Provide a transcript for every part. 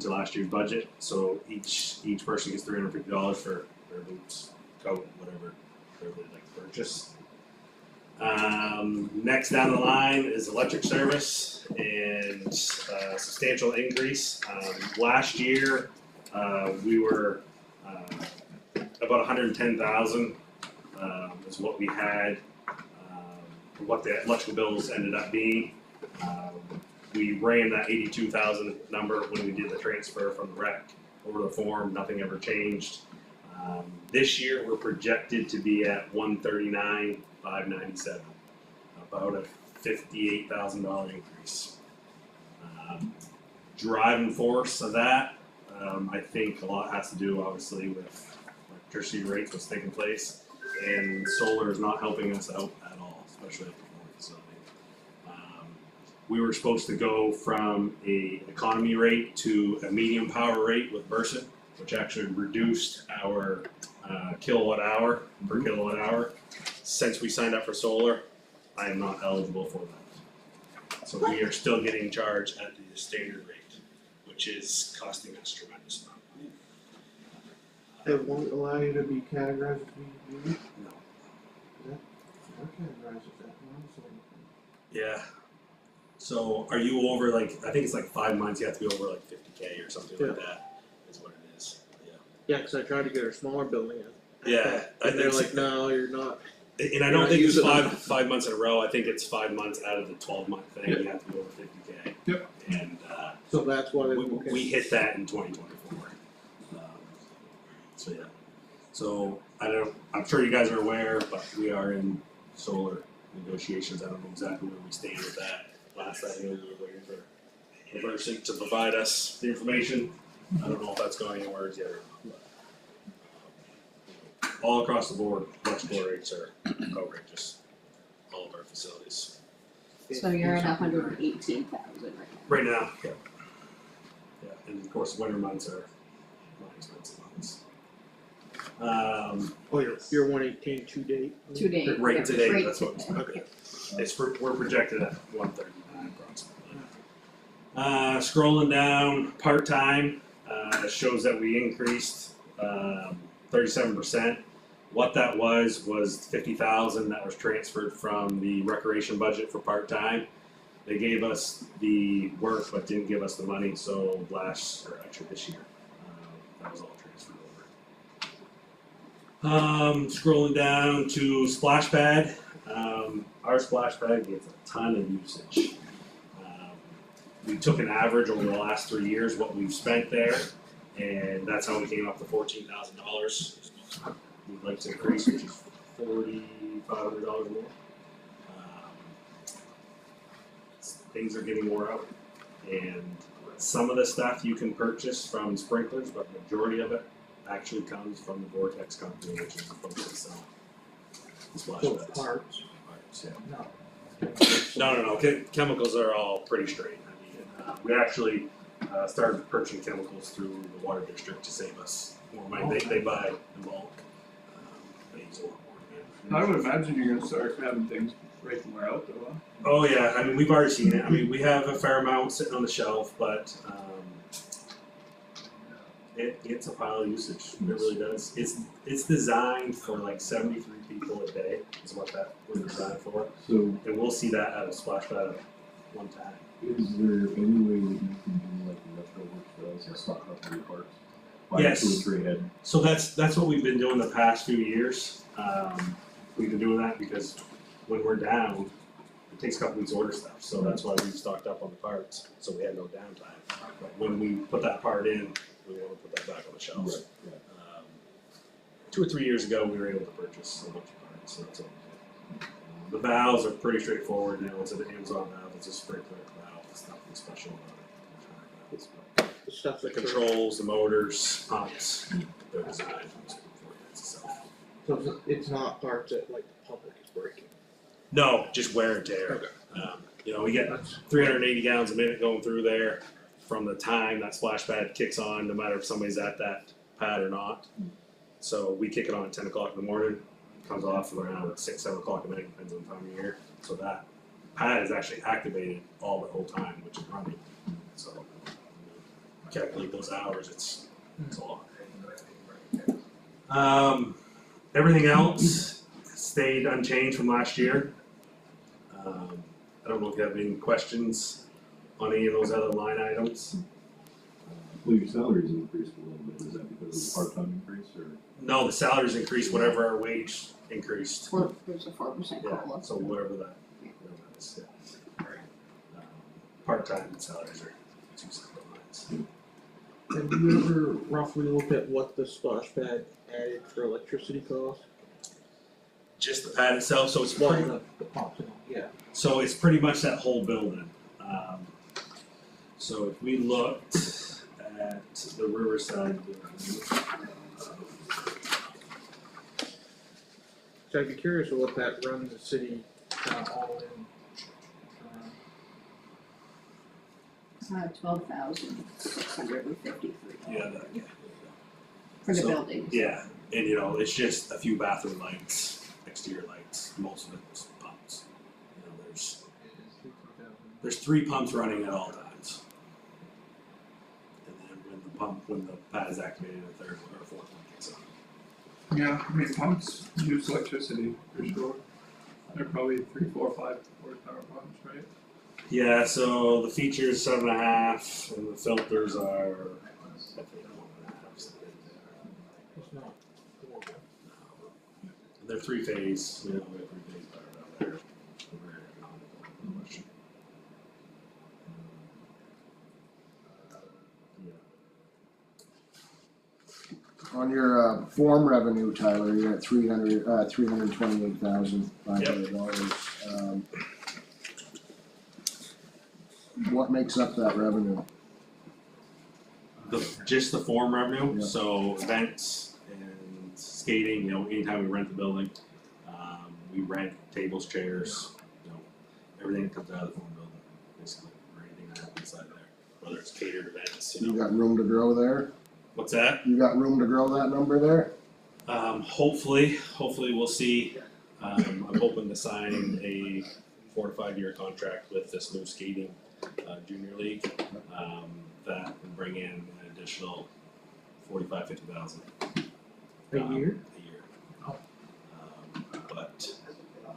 to last year's budget. So each person gets $350 for their boots, coat, whatever they'd like to purchase. Next down the line is electric service and substantial increase. Last year we were about 110,000 is what we had. What the electrical bills ended up being. We ran that 82,000 number when we did the transfer from the rec over the form. Nothing ever changed. This year we're projected to be at 139,597, about a $58,000 increase. Driving force of that, I think a lot has to do obviously with electricity rates, what's taking place, and solar is not helping us out at all, especially at the Ford facility. We were supposed to go from a economy rate to a medium power rate with Versa, which actually reduced our kilowatt hour per kilowatt hour. Since we signed up for solar, I am not eligible for that. So we are still getting charged at the standard rate, which is costing us tremendous amount of money. It won't allow you to be categorized as being unique? No. We're categorized as that one, so. Yeah. So are you over like, I think it's like 5 months, you have to be over like 50K or something like that, is what it is. Yeah. Yeah, because I tried to get a smaller building in. Yeah. And they're like, no, you're not. And I don't think it's 5 months in a row. I think it's 5 months out of the 12-month thing. You have to be over 50K. Yep. And So that's why they we hit that in 2024. So yeah. So I'm sure you guys are aware, but we are in solar negotiations. I don't know exactly where we stand with that. Last I knew, we were waiting for the person to provide us the information. I don't know if that's going anywhere yet or not. All across the board, electrical rates are outrageous. All of our facilities. So you're at 118,000 right now. Right now, yeah. Yeah, and of course, winter months are more expensive months. Oh, you're 118 to date? To date. Right yeah, today, right that's what today. okay. We're projected at 139 approximately. Scrolling down, part-time shows that we increased 37%. What that was 50,000 that was transferred from the recreation budget for part-time. They gave us the work but didn't give us the money, so this year, that was all transferred over. Scrolling down to splash pad. Our splash pad gets a ton of usage. We took an average over the last 3 years what we've spent there, and that's how we came up to $14,000. We'd like to increase, which is $4,500 more. Things are getting more out, and some of the stuff you can purchase from sprinklers, but the majority of it actually comes from the Vortex company, which is supposed to sell splash So pads. parts? Parts, yeah. No. No. Chemicals are all pretty straight. I mean, we actually started purchasing chemicals through the water district to save us more money. They buy in bulk. They use a lot more. I would imagine you're gonna start having things break more out though, huh? Oh yeah, I mean we've already seen it. I mean we have a fair amount sitting on the shelf, but it's a pile of usage. It really does. It's designed for like 73 people a day is what that was designed for. So And we'll see that at a splash pad at one time. is there any way that you can do like industrial work sales and stock up on your parts? Buy Yes. 2 or 3 ahead? So that's what we've been doing the past few years. We've been doing that because when we're down, it takes a couple weeks to order stuff. So that's why we've stocked up on the parts, so we had no downtime. But when we put that part in, we were able to put that back on the shelves. Right. 2 or 3 years ago, we were able to purchase a bunch of parts, so that's what we did. The valves are pretty straightforward now. It's an Amazon valve. It's a sprinkler valve. It's nothing special about it. The stuff The that controls, the motors, pumps, they're designed for itself. So it's not parts that like the public is breaking. No, just wear and tear. Okay. We get 380 gallons a minute going through there from the time that splash pad kicks on, no matter if somebody's at that pad or not. So we kick it on at 10 o'clock in the morning, comes off around 6, 7 o'clock at night, depends on the time of year. So that pad is actually activated all the whole time, which is running. So calculate those hours, it's a lot. Everything else stayed unchanged from last year. I don't know if you have any questions on any of those other line items. Well, your salaries increased a little bit, is that because of the part-time increase, or? No, the salaries increased, whatever our wage increased. There's a 4% Yeah, COLA. so whatever that is, yeah. Part-time and salaries are two separate lines. Have you ever roughly looked at what the splash pad added for electricity costs? Just the pad itself, so it's Well, pretty, the pumps and all, yeah. so it's pretty much that whole building. So if we looked at the Riverside building, So I'd be curious what that runs the city all in. 12,653 yeah, for the So, building. yeah, and you know, it's just a few bathroom lights, exterior lights, most of it's pumps. You know, there's 3 pumps running at all times. And then when the pad is activated, a third or a fourth one kicks on. Yeah, I mean, pumps use electricity for sure. They're probably 3, 4, 5 horsepower pumps, right? Yeah, so the features 7.5 and the filters are definitely 1.5. So It's not horrible. they're 3-phase, you know, we have 3-phase power down there. They're very economical, no question. Yeah. On your form revenue, Tyler, you're at $328,500. What makes up that revenue? Just the form revenue, Yeah. so events and skating, you know, anytime we rent the building, we rent tables, chairs, you know, everything that comes out of the form building, basically, or anything that happens inside there, whether it's catered events, you You know. got room to grow there? What's that? You got room to grow that number there? Hopefully we'll see. I'm hoping to sign a 4 to 5 year contract with this new skating junior league. That will bring in an additional 50,000 A year? a year. Oh. But I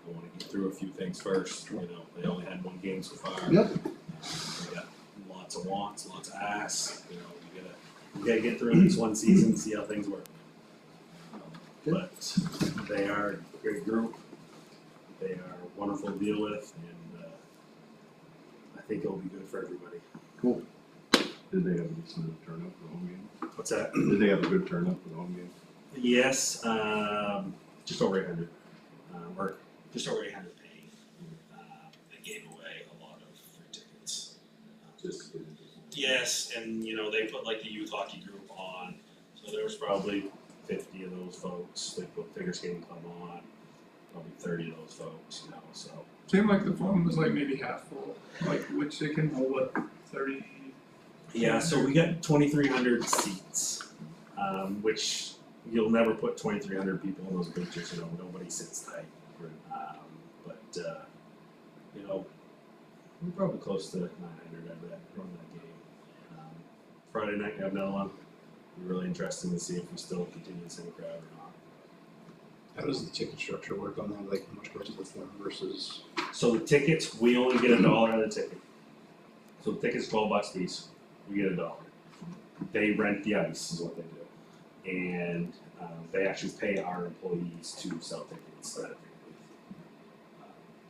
want to get through a few things first. You know, they only had 1 game so far. Yep. They got lots of wants, lots of asks. You know, you gotta get through at least 1 season, see how things work. But they are a great group. They are wonderful to deal with, and I think it'll be good for everybody. Cool. Did they have a decent turnout for the home game? What's that? Did they have a good turnout for the home game? Yes, just over 800, or just over 800 paid. They gave away a lot of free tickets. Just. Yes, and you know, they put like the youth hockey group on, so there was probably 50 of those folks. They put figure skating club on, probably 30 of those folks, you know, so. Seemed like the phone was like maybe half full, like which they can hold what 30. Yeah, so we got 2,300 seats, which you'll never put 2,300 people in those bleachers, you know, nobody sits tight. But, you know, we're probably close to 900, I bet, from that game. Friday night, we have another one. We're really interested to see if we still continue the same crowd or not. How does the ticket structure work on that? Like, how much goes with them versus? So the tickets, we only get $1 out of the ticket. So the ticket's $12 piece, we get $1. They rent the ice is what they do. And they actually pay our employees to sell tickets at a ticket booth.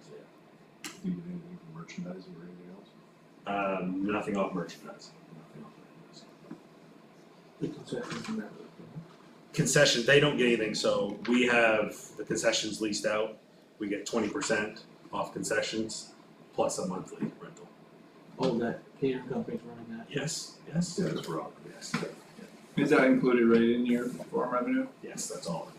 So yeah. Do you get anything from merchandising or anything else? Nothing off merchandise. Nothing off merchandise. The concessions and that. Concession, they don't get anything, so we have the concessions leased out. We get 20% off concessions plus a monthly rental. Oh, that catering company's running that. Yes, yes. Yeah, that's rock. Yes, Is that included right in your farm revenue? yes, that's all.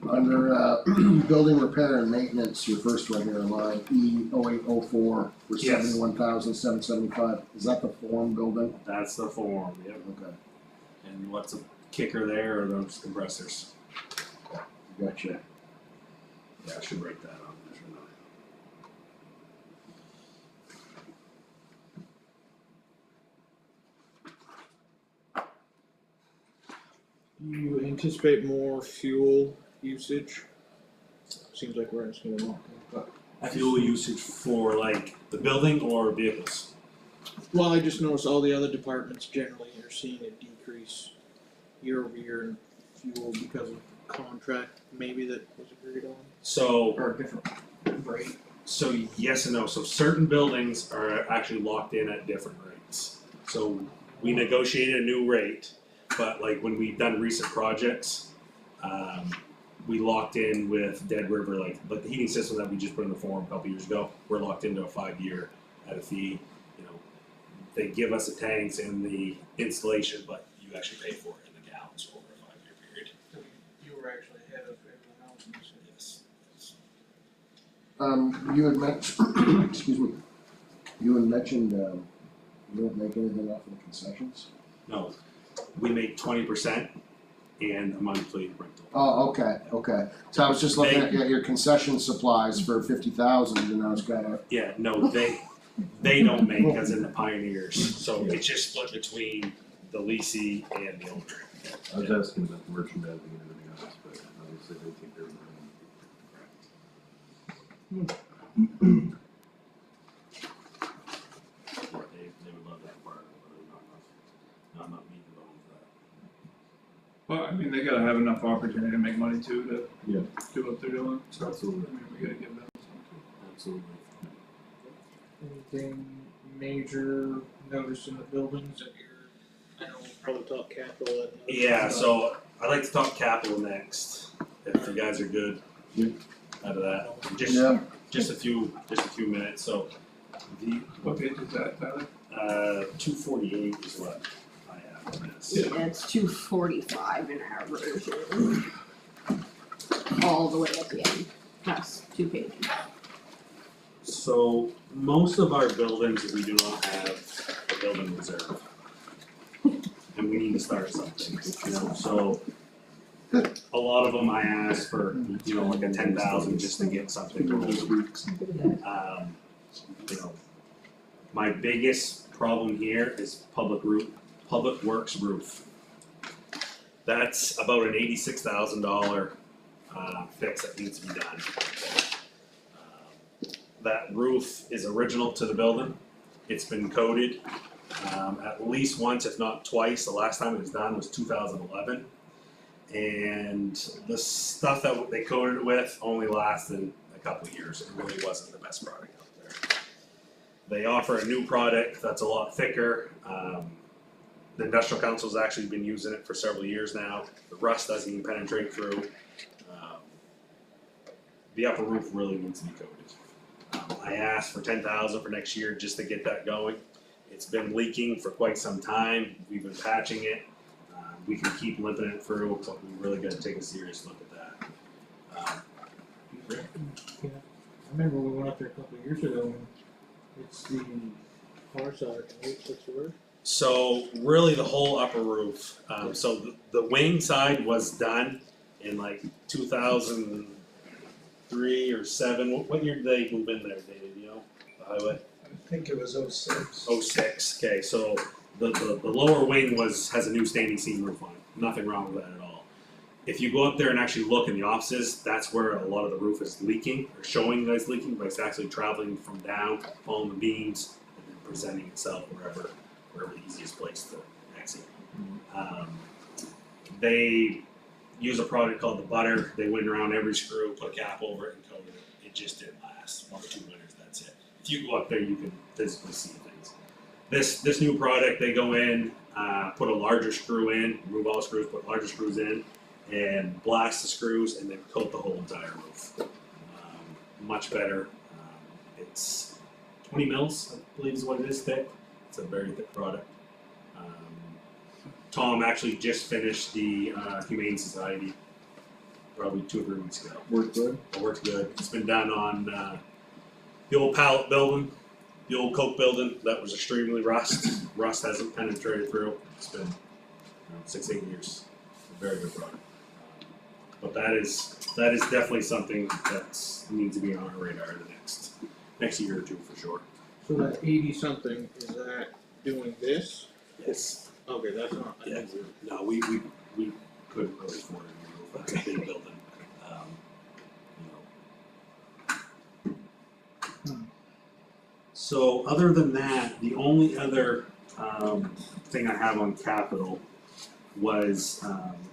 Under building repair and maintenance, your first one here in line, E0804 for Yes. $71,775. Is that the form building? That's the form, yep. Okay, And what's a kicker there are those compressors. gotcha. Yeah, I should write that on, shouldn't You anticipate more fuel usage? Seems like we're asking a lot, but. Fuel usage for like the building or vehicles? Well, I just noticed all the other departments generally are seeing a decrease year over year in fuel because of contract maybe that was agreed on. So, Or a different rate. so yes and no. So certain buildings are actually locked in at different rates. So we negotiated a new rate, but like when we've done recent projects, we locked in with Dead River, like, but the heating system that we just put in the form a couple years ago, we're locked into a 5-year at a fee. You know, they give us the tanks and the installation, but you actually pay for it in the gallons over a 5-year period. So you were actually ahead of everyone else in this. Yes. You had mentioned, excuse me, you had mentioned, you don't make anything off of the concessions? No, we make 20% and a monthly rental. Oh, okay. So I was just looking at your concession supplies for 50,000 and I was kinda, Yeah, no, they don't make as in the Pioneers, so it's just split between the leasing and the owner. I was asking about the merchandising and everything else, but obviously they take care of They would love that part, but not meeting the own Well, I mean, they gotta have enough opportunity to make money too, to Yeah. do what they're doing, so, I Absolutely. mean, we gotta give them something. Absolutely. Anything major noticed in the buildings that you're, I know we'll probably talk capital and. Yeah, so I'd like to talk capital next, if you guys are good. Yeah. Out of that, yeah, just a few minutes, so the, What page is that, Tyler? 248 is what I have on this. Yeah. Yeah, it's 245 in our version. All the way at the end, that's 2 pages. So most of our buildings, we do not have a building reserve. And we need to start something, you know, so a lot of them I ask for, you know, like a 10,000 just to get something rolling. You know, my biggest problem here is public works roof. That's about an $86,000 fix that needs to be done. That roof is original to the building. It's been coated at least once, if not twice. The last time it was done was 2011. And the stuff that they coated it with only lasted a couple of years. It really wasn't the best product out there. They offer a new product that's a lot thicker. The Industrial Council's actually been using it for several years now. The rust doesn't even penetrate through. The upper roof really needs to be coated. I asked for 10,000 for next year just to get that going. It's been leaking for quite some time. We've been patching it. We can keep limping it through, but we really gotta take a serious look at that. Yeah, I remember we went up there a couple of years ago and it's the far side, right, that's the word? So really the whole upper roof, so the wing side was done in like 2003 or 7. What year did they move in there, David, you know, the highway? I think it was 06. 06, okay, so the lower wing has a new standing seam roof on it, nothing wrong with that at all. If you go up there and actually look in the offices, that's where a lot of the roof is leaking, or showing that it's leaking, but it's actually traveling from down, following the beams, and then presenting itself wherever the easiest place to exit. They use a product called the butter. They went around every screw, put a cap over it, and coated it. It just didn't last. 1 or 2 winters, that's it. If you go up there, you can physically see things. This new product, they go in, put a larger screw in, remove all the screws, put larger screws in, and blast the screws, and then coat the whole entire roof. Much better. It's 20 mils, I believe is what it is thick. It's a very thick product. Tom actually just finished the Humane Society probably 2 or 3 weeks ago. Work good? It works good. It's been done on the old pallet building, the old Coke building that was extremely rust. Rust hasn't penetrated through. It's been 6-8 years. A very good product. But that is definitely something that needs to be on our radar the next year or 2 for sure. So that 80 something, is that doing this? Yes. Okay, that's not, I Yeah. think No, we couldn't really afford a new roof, that's a big building, you know. So other than that, the only other thing I have on capital was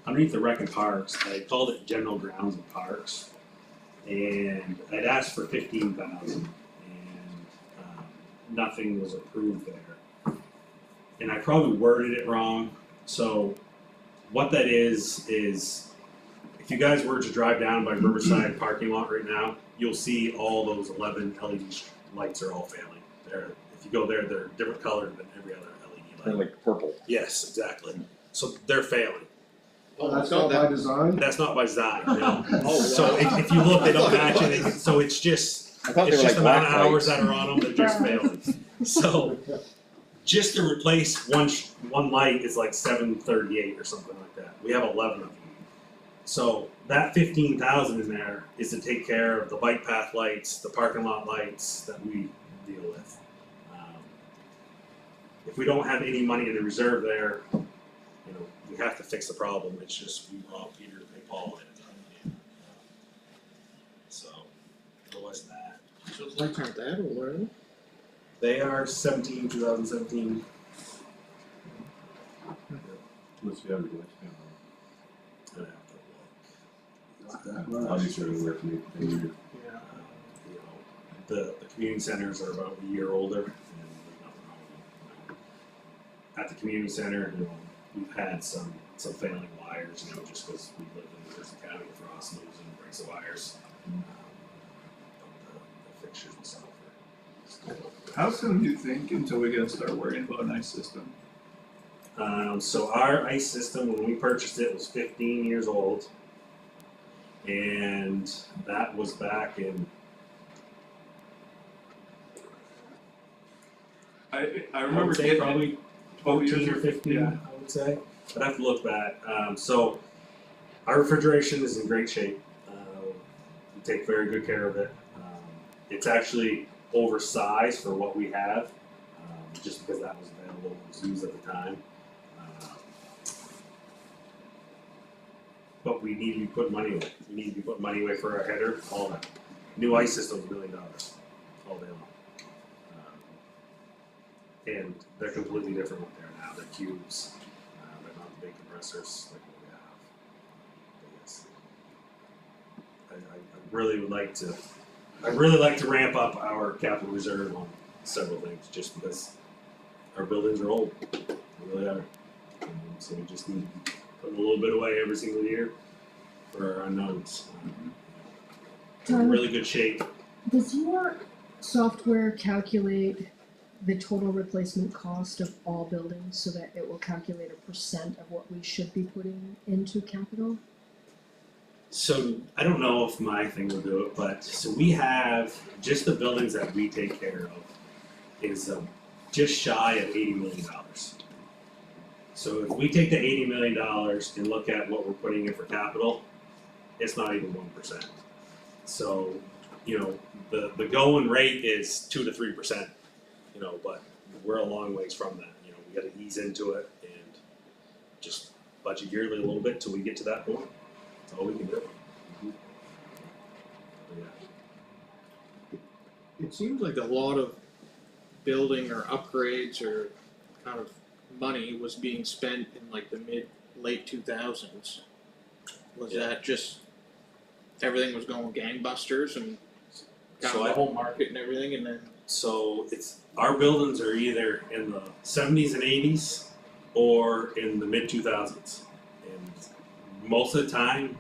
underneath the rec and parks, I called it general grounds and parks. And I'd asked for 15,000 and nothing was approved there. And I probably worded it wrong, so what that is if you guys were to drive down by Riverside parking lot right now, you'll see all those 11 LED lights are all failing. If you go there, they're different color than every other LED light. Kind of like purple. Yes, exactly. So they're failing. Well, that's not by design. That's not by design, no. Oh, So wow. if you look, they don't I thought match it anything, so it's just, I thought they it's were just like the amount of black hours lights. that are on them, they're just failing. So, just to replace one light is like $738 or something like that. We have 11 of them. So that 15,000 in there is to take care of the bike path lights, the parking lot lights that we deal with. If we don't have any money in the reserve there, you know, we have to fix the problem. It's just we rob Peter to pay Paul. So, otherwise than that. So those lights aren't that old, are they? They are 2017. What's the average lifespan? I'd have to look. Not that much. Obviously, we have to make a year. Yeah. You know, the community centers are about a year older, and there's nothing wrong with them. At the community center, you know, we've had some failing wires, you know, just because we live in Presque County, frost moves and breaks the wires. But the fixtures and stuff are still. How soon do you think until we gotta start worrying about an ice system? So our ice system, when we purchased it, was 15 years old. And that was back in, I I remember would say getting probably 12 years 14 or ago. 15, Yeah. I would say. I'd have to look back. So our refrigeration is in great shape. We take very good care of it. It's actually oversized for what we have, just because that was available, it was used at the time. But we need to be putting money away. We need to be putting money away for our header, all that. New ice system's $1 million, all day long. And they're completely different up there now. They're cubes. They're not big compressors like what we have. But yes, I really would like to. I'd really like to ramp up our capital reserve on several things, just because our buildings are old. They really are. So we just need to put a little bit away every single year for our unknowns. We're in really good shape. Does your software calculate the total replacement cost of all buildings so that it will calculate a percent of what we should be putting into capital? So I don't know if my thing will do it, but so we have just the buildings that we take care of is just shy of $80 million. So if we take the $80 million and look at what we're putting in for capital, it's not even 1%. So, you know, the going rate is 2 to 3%, you know, but we're a long ways from that. You know, we got to ease into it and just budget yearly a little bit till we get to that point. That's all we can do. Yeah. It seems like a lot of building or upgrades or kind of money was being spent in like the late 2000s. Was Yeah. that just everything was going gangbusters and kind So of the I- whole market and everything, and then So it's our buildings are either in the 70s and 80s or in the mid 2000s, and most of the time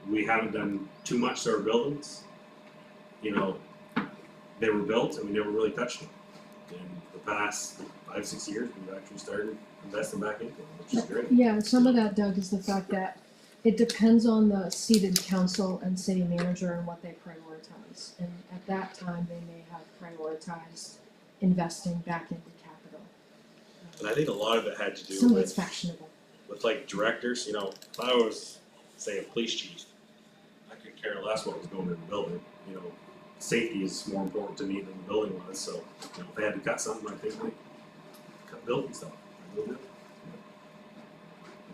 we haven't done too much to our buildings. You know, they were built and we never really touched them. In the past 5-6 years, we've actually started investing back into them, which is great. Yeah, and some of that, Doug, is the fact that it depends on the seated council and city manager and what they prioritize. And at that time, they may have prioritized investing back into capital. And I think a lot of it had to do Some of it's with fashionable. like directors. You know, if I was say a police chief, I could care less what was going in the building. You know, safety is more important to me than the building was. So, you know, if they had to cut something, I think they cut building stuff. I will do.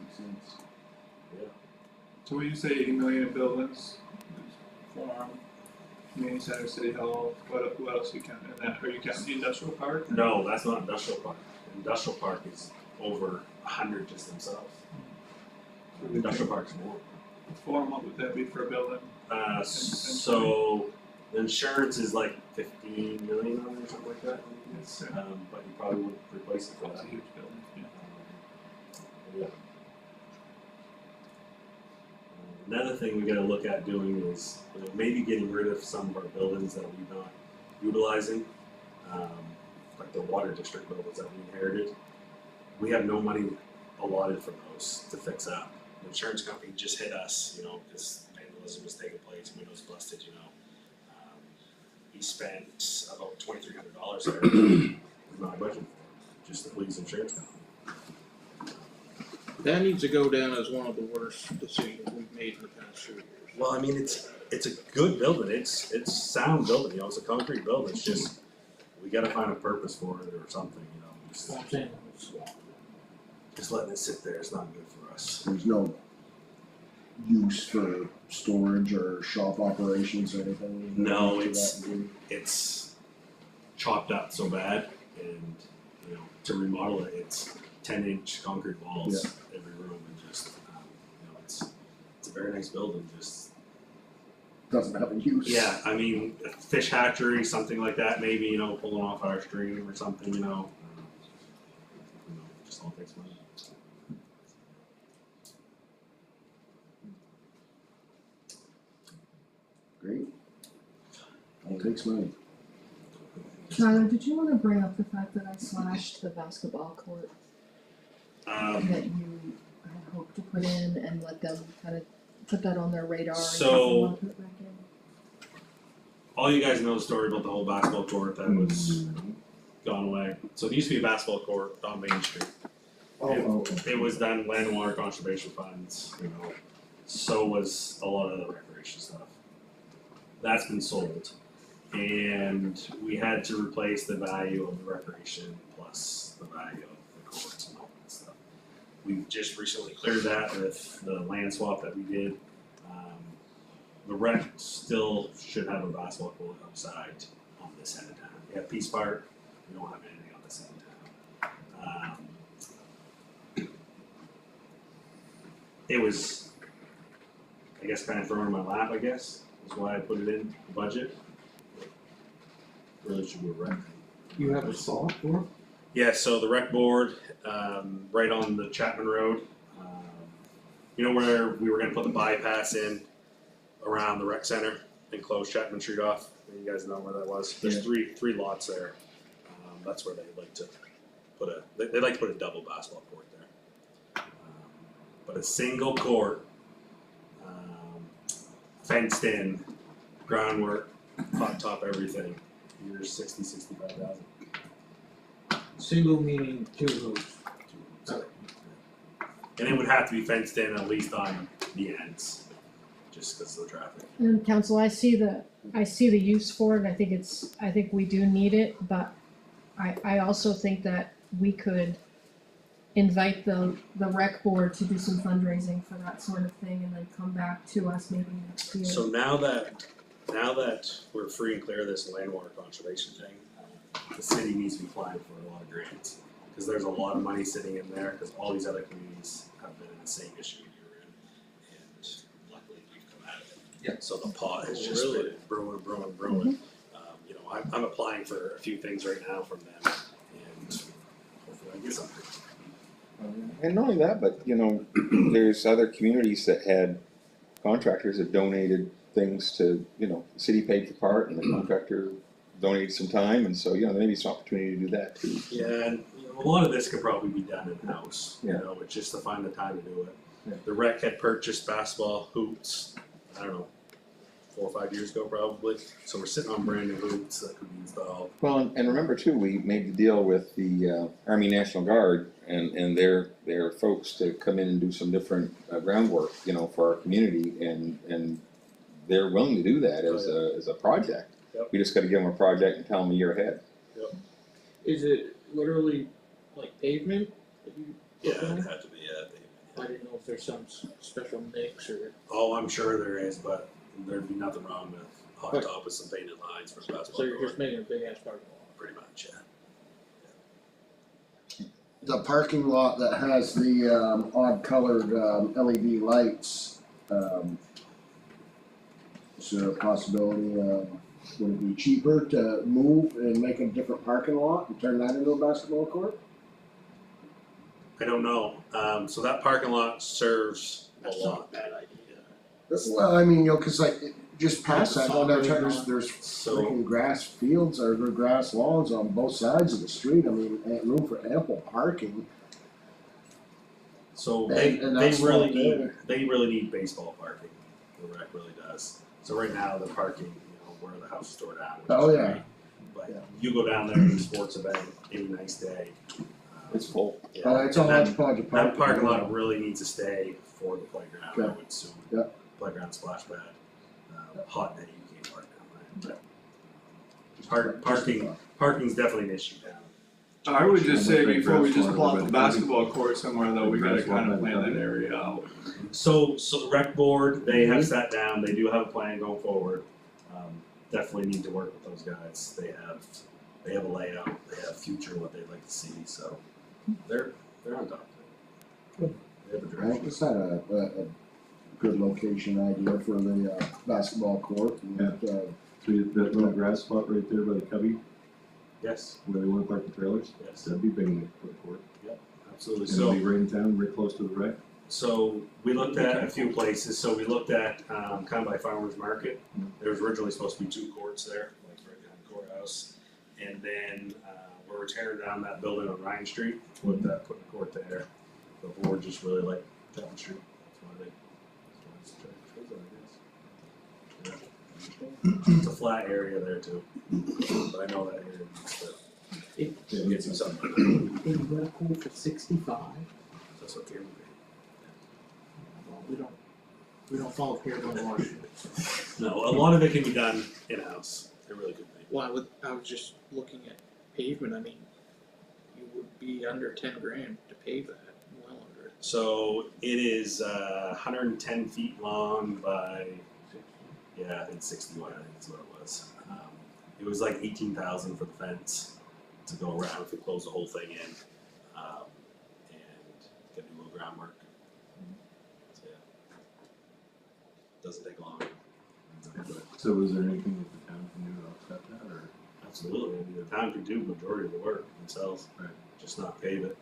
Makes sense. Yeah. So when you say 80 million in buildings, farm, community center, city hall, what else are you counting in that? Are you counting the industrial park? No, that's not industrial park. Industrial park is over 100 just themselves. Industrial park's more. Forum, what would that be for a building? So the insurance is like 15 million on it or something like that. Yes. But you probably would replace it for That's a that. huge building, yeah. Yeah. Another thing we gotta look at doing is, maybe getting rid of some of our buildings that we're not utilizing. Like the water district buildings that we inherited. We have no money allotted for those to fix up. The insurance company just hit us, because vandalism was taking place, windows busted, he spent about $2,300 there, not budgeted for, just to please the insurance company. That needs to go down as one of the worst decisions we've made in the past few years. Well, I mean, it's a good building, it's sound building, it's a concrete building, it's just, we gotta find a purpose for it or something, just letting it sit there is not good for us. There's no use for storage or shop operations or anything? No, to it's- that degree? It's chopped up so bad, and, to remodel it, it's 10-inch concrete walls every room, and just, it's a very nice building, just. Doesn't have a use. Yeah, I mean, a fish hatchery, something like that, maybe, pulling off our stream or something, just all takes money. Great. All takes money. Tyler, did you wanna bring up the fact that I slashed the basketball court that you had hoped to put in and let them kind of put that on their radar and So- want to put it back in? All you guys know the story about the whole basketball court that was gone away. So it used to be a basketball court on Main Street. It was done land and water conservation funds, so was a lot of the recreation stuff. That's been sold. And we had to replace the value of the recreation plus the value of the courts and all that stuff. We've just recently cleared that with the land swap that we did. The rec still should have a basketball court outside on this end of town. We have Peace Park, we don't have anything on this end of town. It was, I guess, kind of thrown in my lap, is why I put it in the budget. Really should be a rec. You have a thought for it? Yeah, so the rec board, right on the Chapman Road, where we were gonna put the bypass in around the rec center and close Chapman Street off. You guys know where that was. There's three lots there. That's where they'd like to put they'd like to put a double basketball court there. But a single court, fenced in, groundwork, hot top, everything. Here's 65,000. Single meaning two roofs. And it would have to be fenced in at least on the ends, just because of the traffic. And council, I see the use for it, I think we do need it, but I also think that we could invite the rec board to do some fundraising for that sort of thing and then come back to us maybe next year. So now that we're free and clear of this land water conservation thing, the city needs to be applying for a lot of grants. Because there's a lot of money sitting in there, because all these other communities have been in the same issue you're in, and luckily we've come out of it. Yeah. So the pot has just been brewing. I'm applying for a few things right now from them, and hopefully I get something. And not only that, but there's other communities that had contractors that donated things to, the city paid for part and the contractor donated some time, and so, there may be some opportunity to do that too. Yeah, and a lot of this could probably be done in-house, Yeah. it's just to find the time to do it. Yeah. The rec had purchased basketball hoops, 4 or 5 years ago probably, so we're sitting on brand new hoops that could be installed. Well, and remember too, we made the deal with the Army National Guard and their folks to come in and do some different groundwork, for our community, and they're willing to do that as a project. Yep. We just gotta give them a project and tell them a year ahead. Is it literally like pavement that you Yeah, put down? it had to be, I didn't know if there's some special mix or, Oh, I'm sure there is, but there'd be nothing wrong with hot Right. top with some painted lines for so basketball you're court, just making a big ass parking lot. pretty much, yeah. The parking lot that has the odd colored LED lights, is there a possibility, would it be cheaper to move and make a different parking lot and turn that into a basketball court? I don't know, so that parking lot serves a That's lot. not a bad idea. Well, I mean, you know, cause like, just past that, going down, Soccer, there's So, freaking grass fields or grass lawns on both sides of the street, I mean, room for ample parking. so And- they and that's really not need, there. they really need baseball parking, the rec really does. So right now, the parking, where the house is tore down, which Oh, is yeah. great. But Yeah. you go down there any sports event, any nice day. It's full. Yeah, Oh, it's a and that- hodgepodge of parking. That parking lot really needs to stay for the playground, I Okay. would assume. Yeah. Playground splash pad, hot day, you can't park down there. Parking's definitely an issue down. I would just say Big before we grass just lawn plop over the the basketball court somewhere though, we Big gotta grass lawn kind of over the plan that cubby. area out. So the rec board, they have sat down, they do have a plan going forward. Definitely need to work with those guys, they have a layout, they have future, what they'd like to see, so they're on top of it. They have a I think direction. it's not a good location idea for the basketball court, and Yeah. So that little grass spot right there by the cubby, Yes, where they wanna park the trailers, yes, that'd be big enough for the court. absolutely, And so. it'll be right in town, very close to the rec. So we looked at a few places, so we looked at, kind of by Farmers Market, there was originally supposed to be 2 courts there, like right behind the courthouse. And then, where we're tearing down that building on Ryan Street, putting a court there, the board just really liked Chapman Street, that's why they, it's a flat area there too, but I know that area needs to get some something, Hey, you got a pool for 65? that's what they're. Well, we don't follow Pearland Washington. No, a lot of it can be done in-house, it really could be. Well, I was just looking at pavement, I mean, you would be under 10 grand to pave that, well under it. So it is 110 feet long by, yeah, I think 60 wide, I think that's what it was. It was like 18,000 for the fence to go around if we close the whole thing in, and get a little groundwork. So yeah, doesn't take long. So is there anything that the town can do to offset that, or? Absolutely, I mean, the town could do majority of the work themselves, Right. just not pave it,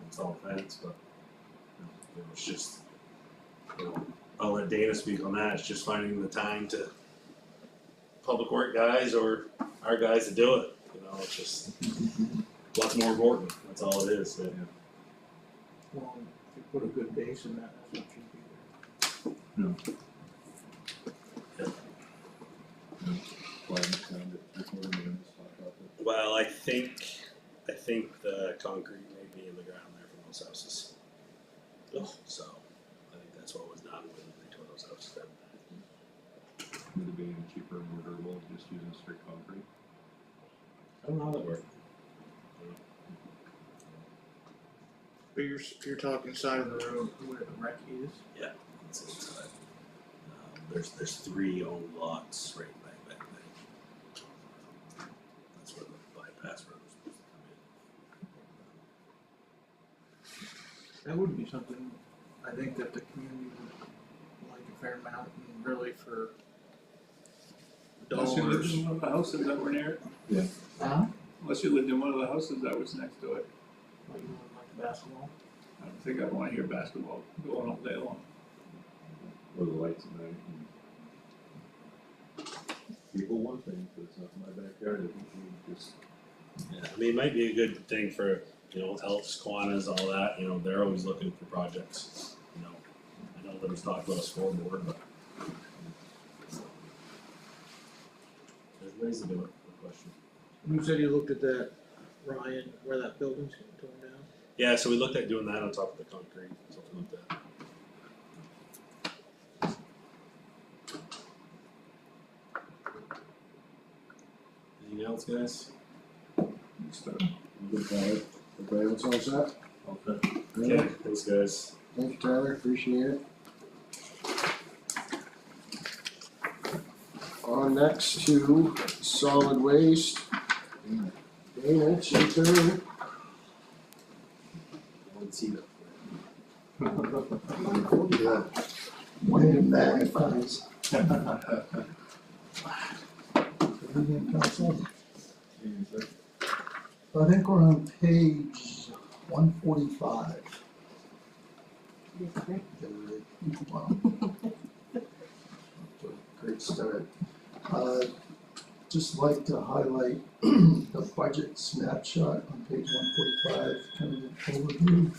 install a fence, but it's just, I'll let Dana speak on that, it's just finding the time to public work guys or our guys to do it, it's just lots more important, that's all it is, yeah. Well, if you put a good base in that, that's not cheap either. No. Flag it down to 3/4 million, spot top it. Well, I think the concrete may be in the ground there for those houses. So, I think that's what was done when they tore those houses down. Would it be any cheaper and more durable just using straight concrete? I don't know how that worked. But you're talking side of the road where the wreck is? It's inside. There's 3 owned lots right back there. That's where the bypass road was supposed to come That would be something, I think that the community would like a fair amount, and really for Unless you lived dollars. in one of the houses that were near it, unless you lived in one of the houses that was next to it, Like you would like basketball. I don't think I'd wanna hear basketball going all day long. Or the lights at night. People want things, but it's not my backyard, I think we just. in. Yeah, I mean, it might be a good thing for, Elks, Kiwanis, all that, they're always looking for projects, I know there was talk about a scoreboard, but. There's ways to do it, no question. You said you looked at that, Ryan, where that building's getting torn down? Yeah, so we looked at doing that on top of the concrete, something like that. Anything else, guys? Good guy. Okay, what's all set? Okay. Okay, thanks, guys. Thank you, Tyler, appreciate it. On next to solid waste. Dana, it's your turn. Let's see that. Yeah. One of the magnifies. Evening, council. I think we're on page 145. Wow. Great start. Just like to highlight the budget snapshot on page 145, kind of an overview.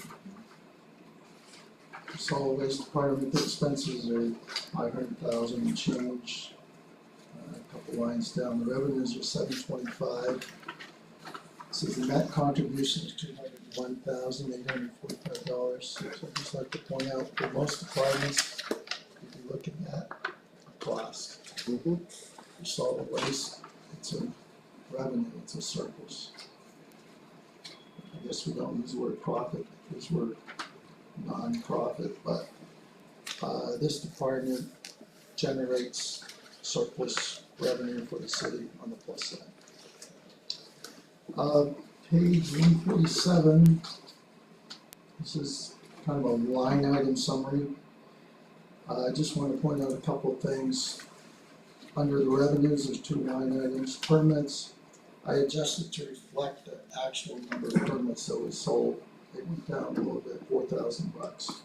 Solid waste department expenses are 500,000 and change. A couple lines down, the revenues are 725. So the net contribution is $201,845. So I'd just like to point out for most departments, you'd be looking at a cost. For solid waste, it's a revenue, it's a surplus. I guess we don't use the word profit because we're non-profit, but this department generates surplus revenue for the city on the plus side. Page 147, this is kind of a line item summary. I just want to point out a couple of things. Under the revenues, there's two line items. Permits, I adjusted to reflect the actual number of permits that was sold. They went down a little bit, $4,000.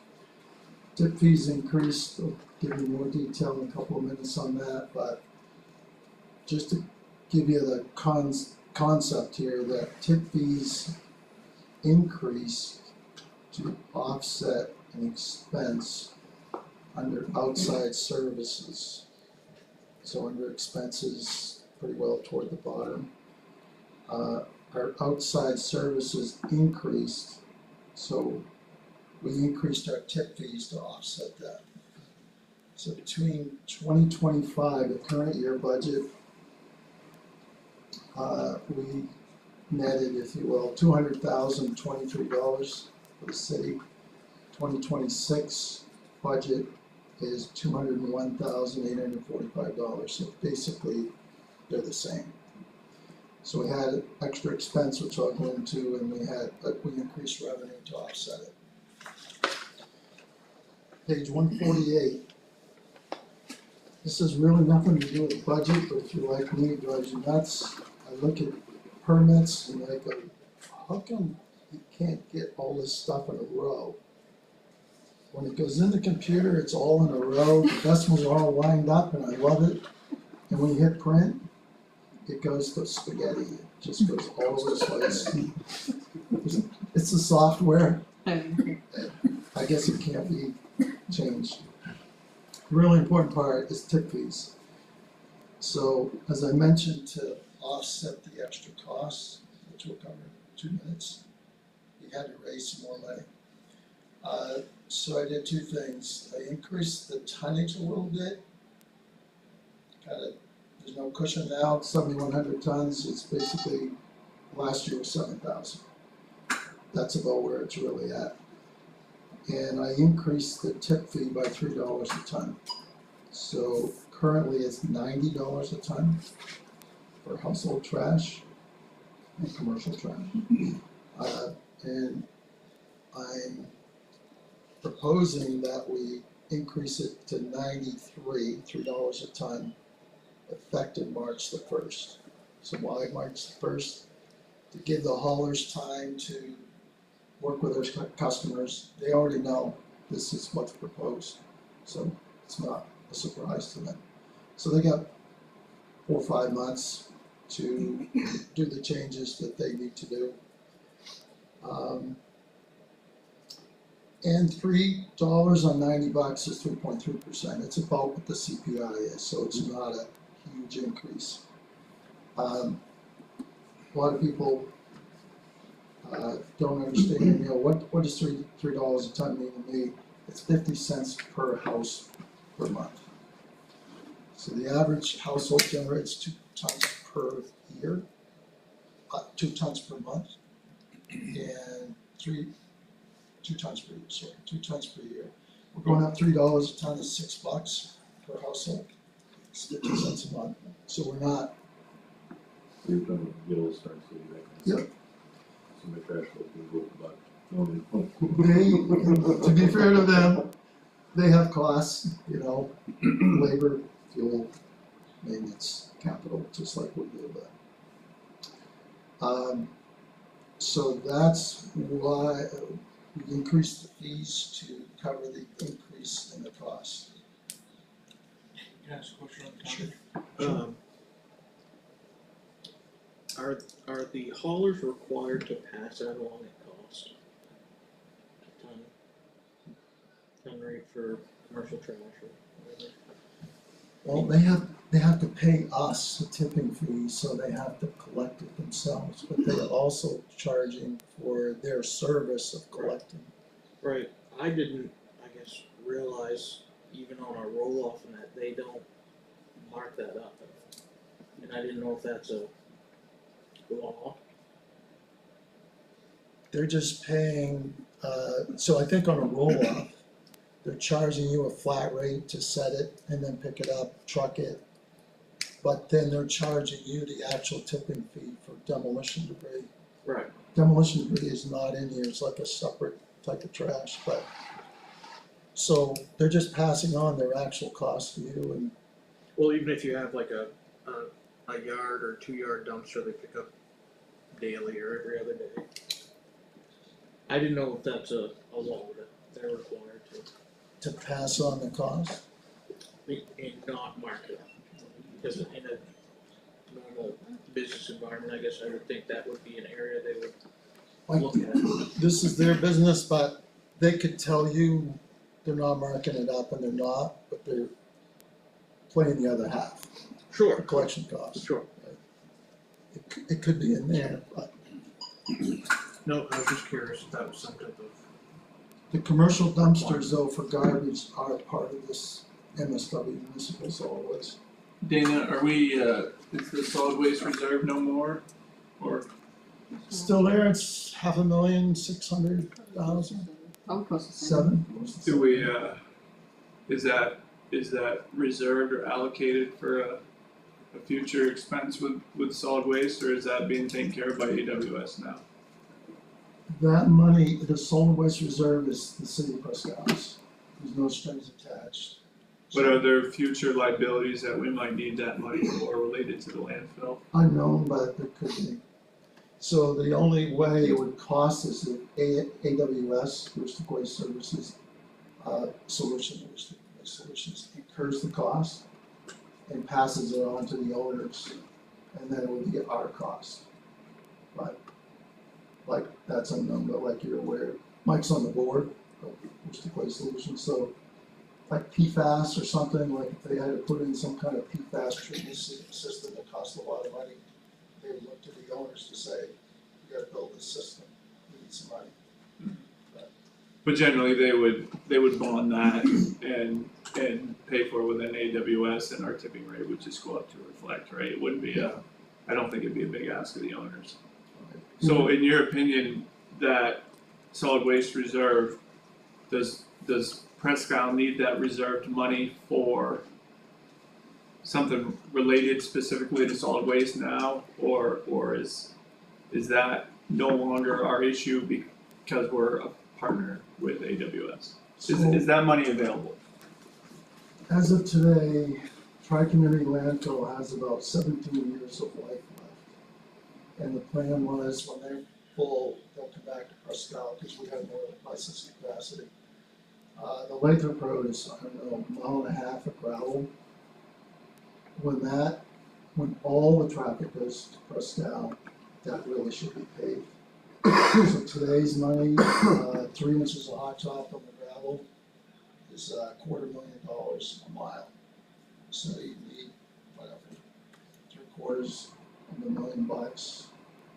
Tip fees increased. I'll give you more detail in a couple of minutes on that, but just to give you the concept here, that tip fees increase to offset an expense under outside services. So under expenses, pretty well toward the bottom. Our outside services increased, so we increased our tip fees to offset that. So between 2025, the current year budget, we netted, if you will, $200,023 for the city. 2026 budget is $201,845. So basically, they're the same. So we had extra expense, which I'll go into, and we increased revenue to offset it. Page 148. This has really nothing to do with budget, but if you're like me, it drives you nuts. I look at permits and I go, how come you can't get all this stuff in a row? When it goes in the computer, it's all in a row, the decimals are all lined up, and I love it. And when you hit print, it goes to spaghetti. It just goes all over the place. It's the software. I guess it can't be changed. The really important part is tip fees. So, as I mentioned, to offset the extra costs, which we'll cover in 2 minutes, you had to raise some more money. So I did two things. I increased the tonnage a little bit. There's no cushion now, 7,100 tons. It's basically, last year was 7,000. That's about where it's really at. And I increased the tip fee by $3 a ton. So currently it's $90 a ton for household trash and commercial trash. And I'm proposing that we increase it to $3 a ton, effective March the 1st. So why March the 1st? To give the haulers time to work with their customers. They already know this is what's proposed, so it's not a surprise to them. So they got 4 or 5 months to do the changes that they need to do. And $3 on $90 is 3.3%. It's about what the CPI is, so it's not a huge increase. A lot of people don't understand, what does $3 a ton mean to me? It's 50 cents per house per month. So the average household generates 2 tons per year, 2 tons per month, and $3 2 tons per year, sorry, 2 tons per year. We're going up $3 a ton, is $6 per household. It's 50 cents a month, so we're not, So you're trying to get all started, so you Yep. So my trash goes to go about. they, to be fair to them, they have costs, you know, labor, fuel, maintenance, capital, just like we do, but. So that's why we increased the fees to cover the increase in the cost. Can I ask a question on the Sure. topic? Are the haulers required to pass that along at cost? Ton rate for commercial trash or whatever? Well, they have to pay us a tipping fee, so they have to collect it themselves, but they're also charging for their service of collecting. Right, I didn't, I guess, realize even on our roll-off and that, they don't mark that up. And I didn't know if that's a law. They're just paying, so I think on a roll-off, they're charging you a flat rate to set it and then pick it up, truck it. But then they're charging you the actual tipping fee for demolition debris. Right. Demolition debris is not in here, it's like a separate type of trash, but. So they're just passing on their actual cost to you and, Well, even if you have like a yard or 2-yard dumpster they pick up daily or every other day. I didn't know if that's a law that they're required to pass on the cost. and not mark it up. Because in a normal business environment, I guess I would think that would be an area they would Like, look at. this is their business, but they could tell you they're not marking it up and they're not, but they're playing the other half, the Sure, collection costs. sure. It could be in there, but No, I was just curious if that was some type of. the commercial dumpsters though for garbage are part of this MSW municipal solid waste. Dana, are we, is the solid waste reserve no more? Or, Still there, it's $5,600,000, I'm close to saying. 7. do we, is that reserved or allocated for a future expense with solid waste, or is that being taken care of by AWS now? That money, the solid waste reserve is the city of Presque. There's no strings attached. But are there future liabilities that we might need that money for related to the landfill? Unknown, but there could be. So the only way it would cost is if AWS, Holistic Waste Services, Solutions incurs the cost and passes it on to the owners, and then it would be our cost. But, like, that's unknown, but like you're aware, Mike's on the board of Holistic Waste Solutions, so like PFAS or something, like if they had to put in some kind of PFAS treatment system that costs a lot of money, they would look to the owners to say, you gotta build this system, we need some money. But generally, they would bond that and pay for it within AWS, and our tipping rate would just go up to reflect, right? It wouldn't be I don't think it'd be a big ask of the owners. So in your opinion, that solid waste reserve, does Presque need that reserved money for something related specifically to solid waste now, or is that no longer our issue because we're a partner with AWS? Is that money available? As of today, Tri-Community Landfill has about 17 years of life left. And the plan was when they're full, they'll come back to Presque because we have more license capacity. The Lathrop Road is, I don't know, a mile and a half of gravel. When all the traffic goes to Presque, that really should be paid. So today's money, 3 inches of hot top on the gravel is $250,000 a mile. So you need whatever, $750,000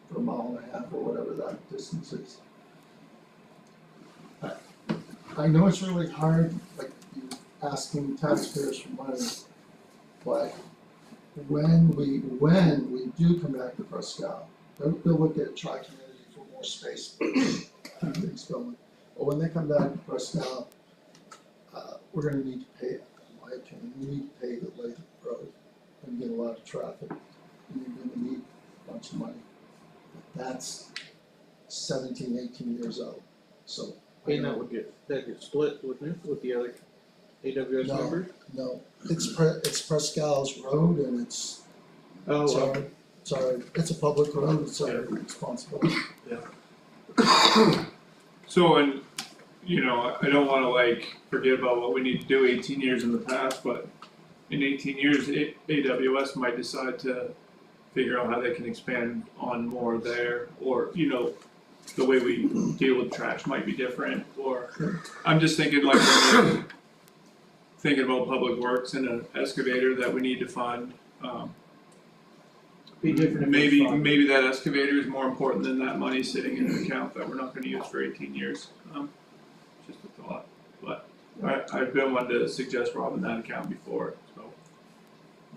for a mile and a half or whatever that distance is. I know it's really hard, like you asking taxpayers for money, but when we do come back to Presque, they'll look at Tri-Community for more space, things going. But when they come back to Presque, we're gonna need to pay, in my opinion, we need to pay the Lathrop Road and get a lot of traffic, and you're gonna need a bunch of money. But that's 17, 18 years out, so. I And know- that get split, wouldn't it, with the other AWS No. members? No, it's Presque's road and it's Oh, it's a public road, it's our responsibility. So, and, you know, I don't wanna like forget about what we need to do 18 years in the past, but in 18 years, AWS might decide to figure out how they can expand on more there, or, you know, the way we deal with trash might be different, or, I'm just thinking like, when we're thinking about public works and an excavator that we need to fund, be different if maybe, it's fun. maybe that excavator is more important than that money sitting in an account that we're not gonna use for 18 years. Just a thought, but I've been one to suggest robbing that account before, so.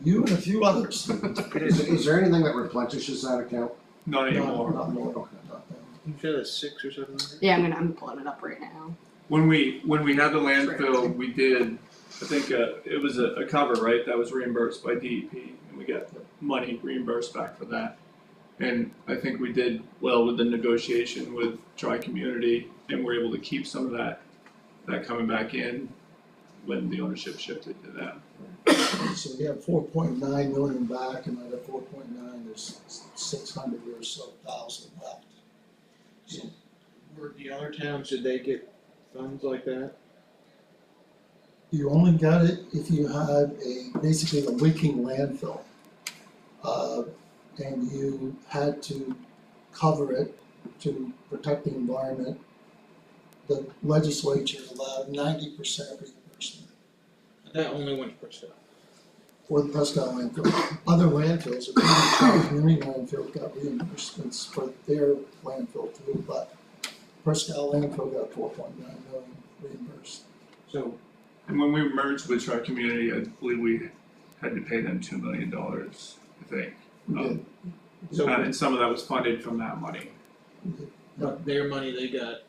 You and a few others. Is there anything that replenishes that account? Not anymore. Not more, not that. You said it's 600 or 700? Yeah, I'm pulling it up right now. When we had the landfill, we did, I think, it was a cover, right, that was reimbursed by DEP, and we got money reimbursed back for that. And I think we did well with the negotiation with Tri-Community, and we're able to keep some of that coming back in when the ownership shifted to them. So we have 4.9 million back, and out of 4.9, there's 600 or so thousand left. So Were the other towns, did they get funds like that? you only got it if you had basically a leaking landfill. And you had to cover it to protect the environment. The legislature allowed 90% reimbursement That only went to Presque. for the Presque landfill. Other landfills, including community landfill, got reimbursements for their landfill too, but Presque landfill got 4.9 million reimbursed. So, And when we merged with Tri-Community, I believe we had to pay them $2 million, I think. We did. so, And some of that was funded from that money. but their money they got,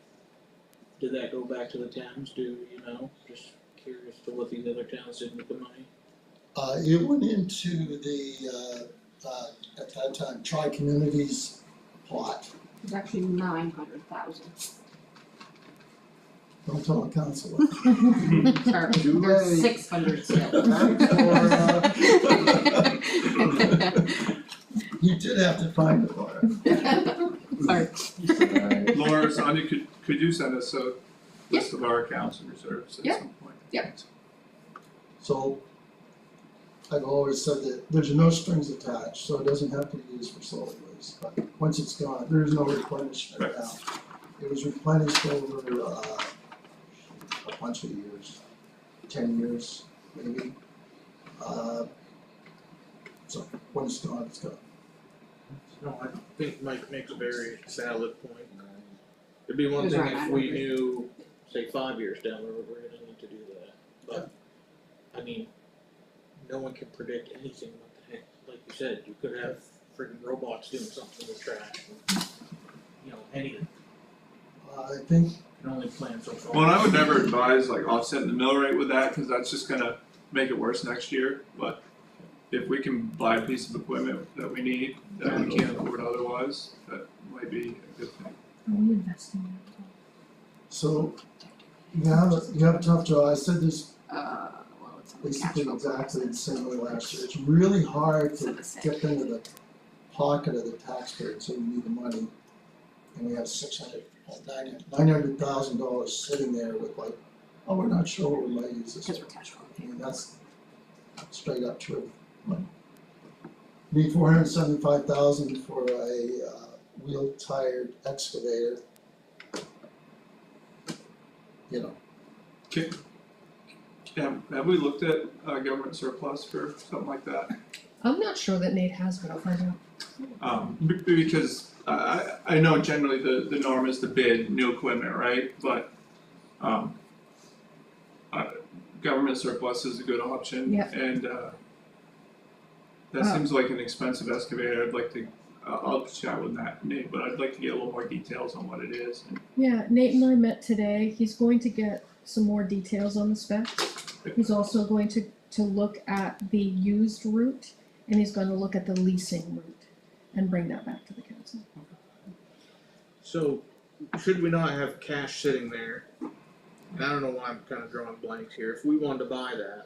did that go back to the towns, do you know? Just curious to what these other towns did with the money. It went into the, at that time, Tri-Community's plot. It's actually 900,000. Don't tell the council. Sorry, Too there's late. 600 still. You did have to find it, Laura. Sorry. Laura, Sonia, could you send us a list of our accounts and reserves at Yeah. some point? Yeah. So, I've always said that there's no strings attached, so it doesn't have to be used for solid waste, but once it's gone, there is no replenishment now. It was replenished over, a bunch of years, 10 years, maybe. So, when it's gone, it's gone. No, I think Mike makes a very valid point. It'd be one Those thing are if we 900. knew, say 5 years down the road, we're gonna need to do that, but, I mean, no one can predict anything, what the heck, like you said, you could have freaking robots doing something with trash, you know, anything, I think, you can only plan so far. Well, and I would never advise like offsetting the mill rate with that, cause that's just gonna make it worse next year, but if we can buy a piece of equipment that we need, that we can't afford otherwise, that might be a good thing. Are we investing in it? so, you have a tough job, I said this Well, it's on the cash basically flow. exactly the same way last year, it's really hard to It's the same. get into the pocket of the taxpayer, so you need the money. And we have $900,000 sitting there with like, oh, we're not sure what we might use this Because for. we're cash flow. I mean, that's straight up true. Need 475,000 for a wheel-tired excavator. You know, Have we looked at government surplus for something like that? I'm not sure that Nate has, but I'll find out. Because I know generally the norm is to bid new equipment, right? But government surplus is a good option. Yeah. And that seems like an expensive excavator. I'll chat with Nate, but I'd like to get a little more details on what it is. And Yeah, Nate and I met today. He's going to get some more details on the specs. He's also going to look at the used route, and he's gonna look at the leasing route and bring that back to the council. So, should we not have cash sitting there? And I don't know why I'm kinda drawing blanks here, if we wanted to buy that,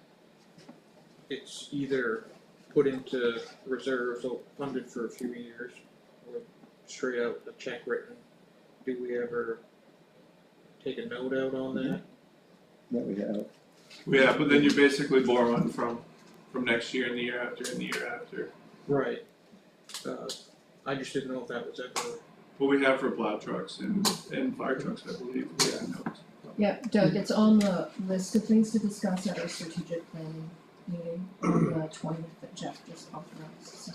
it's either put into reserves or funded for a few years, or straight out a check written. Do we ever take a note out on that? That we have. Yeah, but then you're basically borrowing from next year and the year after and the year after. Right. I just didn't know if that was ever. What we have for plow trucks and fire trucks, I believe, we have notes. Yeah, Doug, it's on the list of things to discuss at our strategic planning meeting on the 20th that Jeff just authorized, so.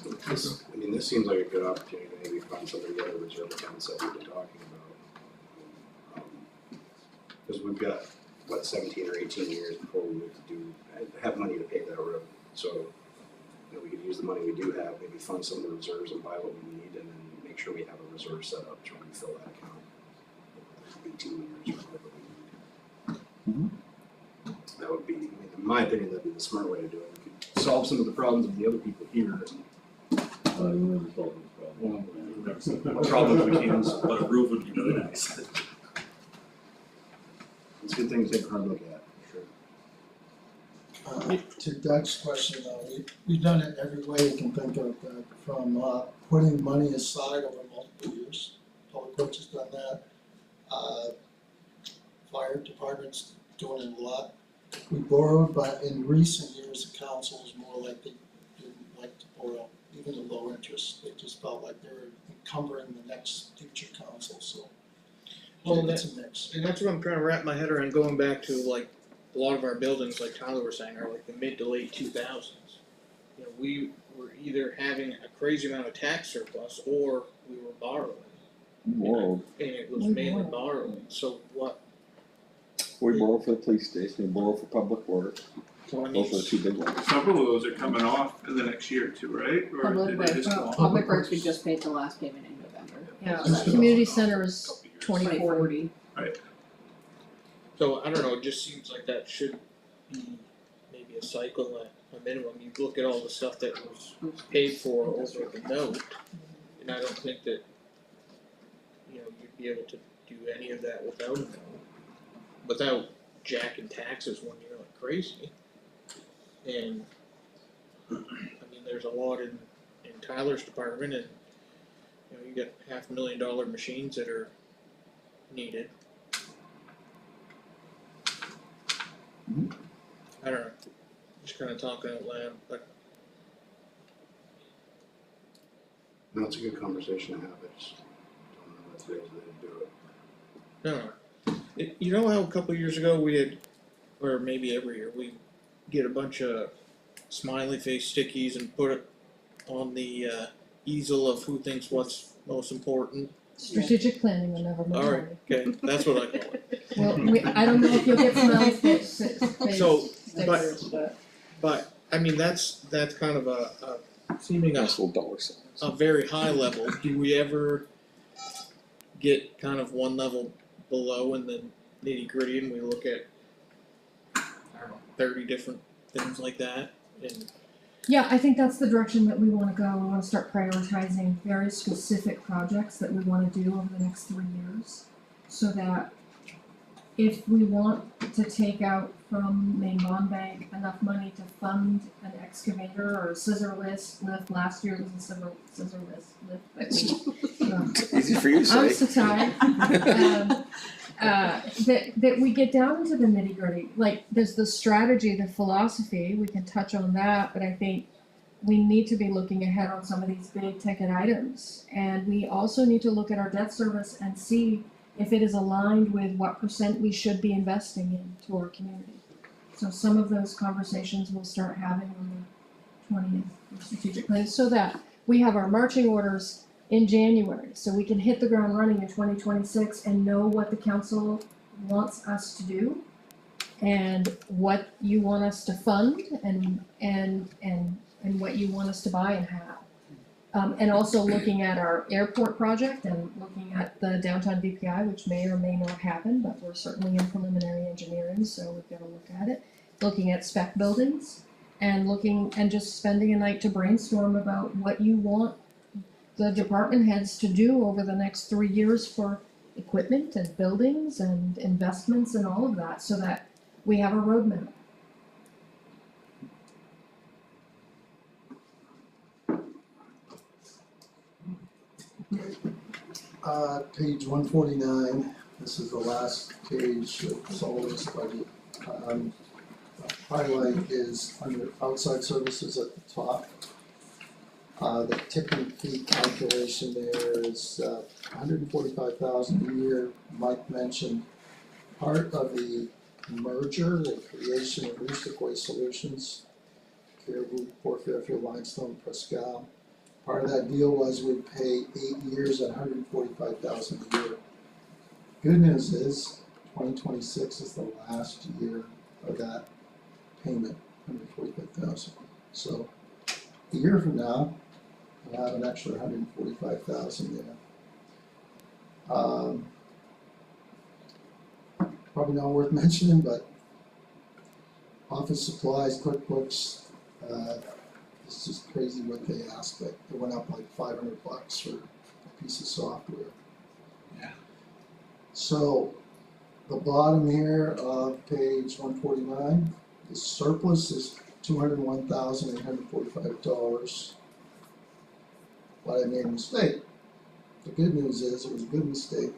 This seems like a good opportunity to maybe find something to get a reserve accounts that we've been talking about. Cause we've got, 17 or 18 years before we need to have money to pay that road. So, we could use the money we do have, maybe fund some of the reserves and buy what we need, and then make sure we have a reserve set up to refill that account. 18 years or whatever we need. That would be, in my opinion, that'd be the smart way to do it. We could solve some of the problems of the other people here. We'll never solve this problem. What problems we can, but a roof would be really nice. It's a good thing to take a hard look at, for sure. To Doug's question though, we've done it every way you can think of, from putting money aside over multiple years. Public Works has done that. Fire department's doing it a lot. We borrowed, but in recent years, the council was more like they didn't like to borrow, even at low interest. They just felt like they were encumbering the next future council, so. Well, It's a mix. And that's what I'm trying to wrap my head around, going back to like a lot of our buildings, like Tyler was saying, are like the mid to late 2000s. We were either having a crazy amount of tax surplus or we were borrowing. Borrowed. And it was We mainly borrowed. borrowing, so what, We borrow for the police station, we borrow for public works. so I mean, Those are the two big ones. Several of those are coming off in the next year too, right? Or Public did works, they just come off? public works, we just paid the last payment in November. Yeah, So community center is 2040. so I don't know, it just seems like that should be maybe a cycle at a minimum. You look at all the stuff that was paid for over the note, and I don't think that, you'd be able to do any of that without a note. Without jacking taxes one year like crazy. And, there's a lot in Tyler's department, and, you got $500,000 machines that are needed. I don't know, just kinda talking out loud, but No, it's a good conversation to have, I just don't know if today's the day to do it. no. You know how a couple years ago we had, or maybe every year, we get a bunch of smiley face stickies and put it on the easel of who thinks what's most important? strategic planning will never move Alright, forward. okay, that's what I call it. Well, I don't know if you'll get smiley face So, stickers, but But, that's kind of a seeming Nice little dollar signs. a very high level. Do we ever get kind of one level below and then nitty gritty and we look at, I don't know, 30 different things like that? And yeah, I think that's the direction that we wanna go. We wanna start prioritizing very specific projects that we wanna do over the next 3 years. So that if we want to take out from main bond bank enough money to fund an excavator or a scissor lift, last year was a scissor lift, that we, Easy for you to I'm say. so tired. That we get down into the nitty gritty, like there's the strategy, the philosophy, we can touch on that, but I think we need to be looking ahead on some of these big ticket items. And we also need to look at our debt service and see if it is aligned with what % we should be investing into our community. So some of those conversations we'll start having on the 20th for strategic plan, so that we have our marching orders in January, so we can hit the ground running in 2026 and know what the council wants us to do and what you want us to fund and what you want us to buy and how. And also looking at our airport project and looking at the downtown VPI, which may or may not happen, but we're certainly in preliminary engineering, so we've gotta look at it. Looking at spec buildings and looking and just spending a night to brainstorm about what you want the department heads to do over the next 3 years for equipment and buildings and investments and all of that, so that we have a roadmap. Page 149, this is the last page of Sullivan's budget. Highlight is under outside services at the top. The tipping fee calculation there is $145,000 a year. Mike mentioned part of the merger, the creation of Acoustic Waste Solutions, Caribou, Port Fairfield, Limestone, Presque. Part of that deal was we'd pay 8 years at $145,000 a year. Good news is 2026 is the last year of that payment, $145,000. So a year from now, we'll have an extra $145,000 there. Probably not worth mentioning, but office supplies, QuickBooks, it's just crazy what they ask, but it went up like $500 for a piece of software. Yeah. So the bottom here of page 149, the surplus is $201,845. But I made a mistake. The good news is it was a good mistake.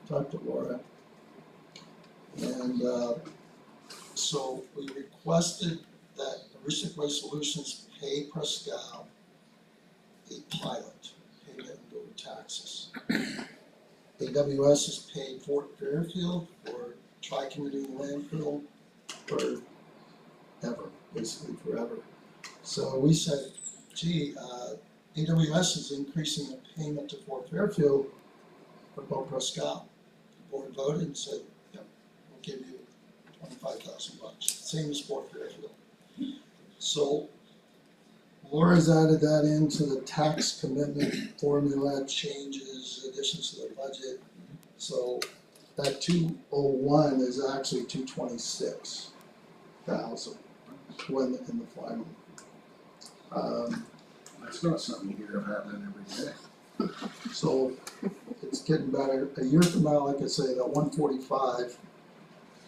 Talked to Laura. And so we requested that Acoustic Waste Solutions pay Presque a pilot payment in lieu of taxes. AWS has paid Fort Fairfield for tri-community landfill forever, basically forever. So we said, gee, AWS is increasing the payment to Fort Fairfield for about Presque. The board voted and said, yep, we'll give you $25,000, same as Fort Fairfield. So Laura's added that into the tax commitment formula, changes, additions to the budget. So that 201 is actually 226,000 when in the final. That's not something you hear of happening every day. So it's getting better. A year from now, like I say, that 145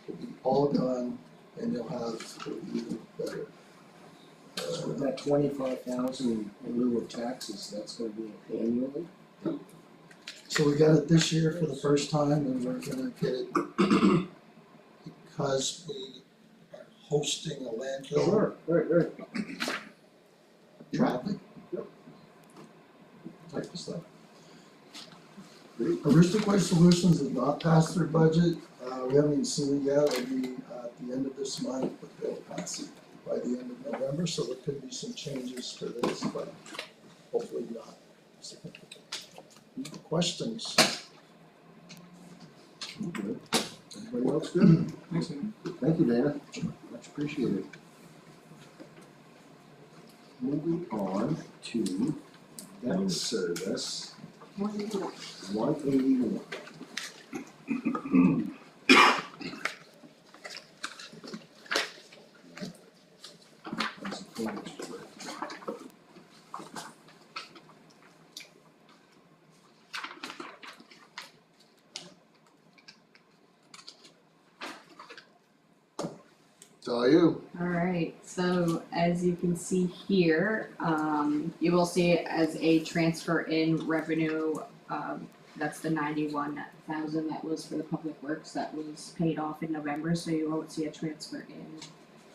will be all done, and you'll have it'll be even better. So with that 25,000 in lieu of taxes, that's gonna be annually? So we got it this year for the first time, and we're gonna get it because we are hosting a landfill Sure, right. traffic. Yep. Type of stuff. Acoustic Waste Solutions has not passed their budget. We haven't even seen it yet. It'll be at the end of this month, but they'll pass it by the end of November, so there could be some changes for this, but hopefully not significant. Questions? Good. Everybody else good? Thanks, Ian. Thank you, Dana. Much appreciated. Moving on to debt service, 181. That's a forward spread. It's all you. Alright, so as you can see here, you will see it as a transfer in revenue, that's the 91,000 that was for the public works that was paid off in November, so you won't see a transfer in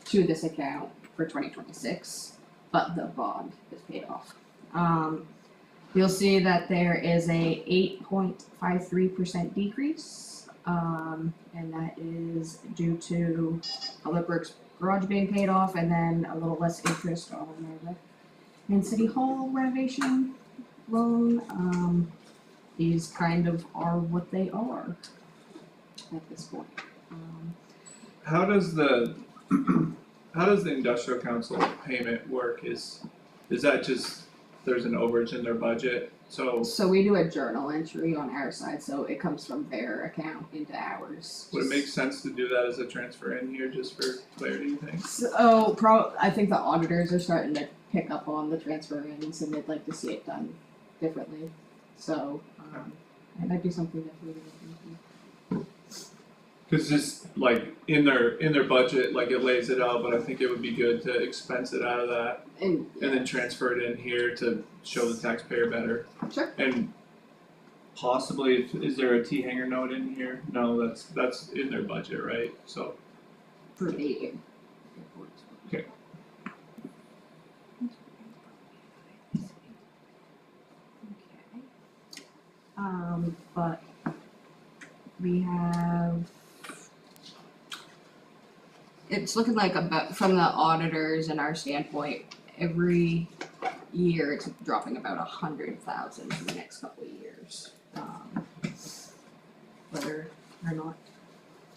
to this account for 2026, but the bond is paid off. You'll see that there is a 8.53% decrease. And that is due to Public Works garage being paid off and then a little less interest on the and City Hall renovation loan. These kind of are what they are at this point. How does the industrial council payment work? Is that just there's an overage in their budget, so So we do a journal entry on our side, so it comes from their account into ours. would it make sense to do that as a transfer in here, just for clarity, you think? So, I think the auditors are starting to pick up on the transfer ins and they'd like to see it done differently. So, it might be something that we would look into. Cause this, like, in their budget, like it lays it out, but I think it would be good to expense it out of that And, and then transfer it in here to show the taxpayer better. Sure. And possibly, is there a T hanger note in here? No, that's in their budget, right? So, for the Okay. But we have. It's looking like about, from the auditors and our standpoint, every year it's dropping about 100,000 for the next couple of years. Whether or not,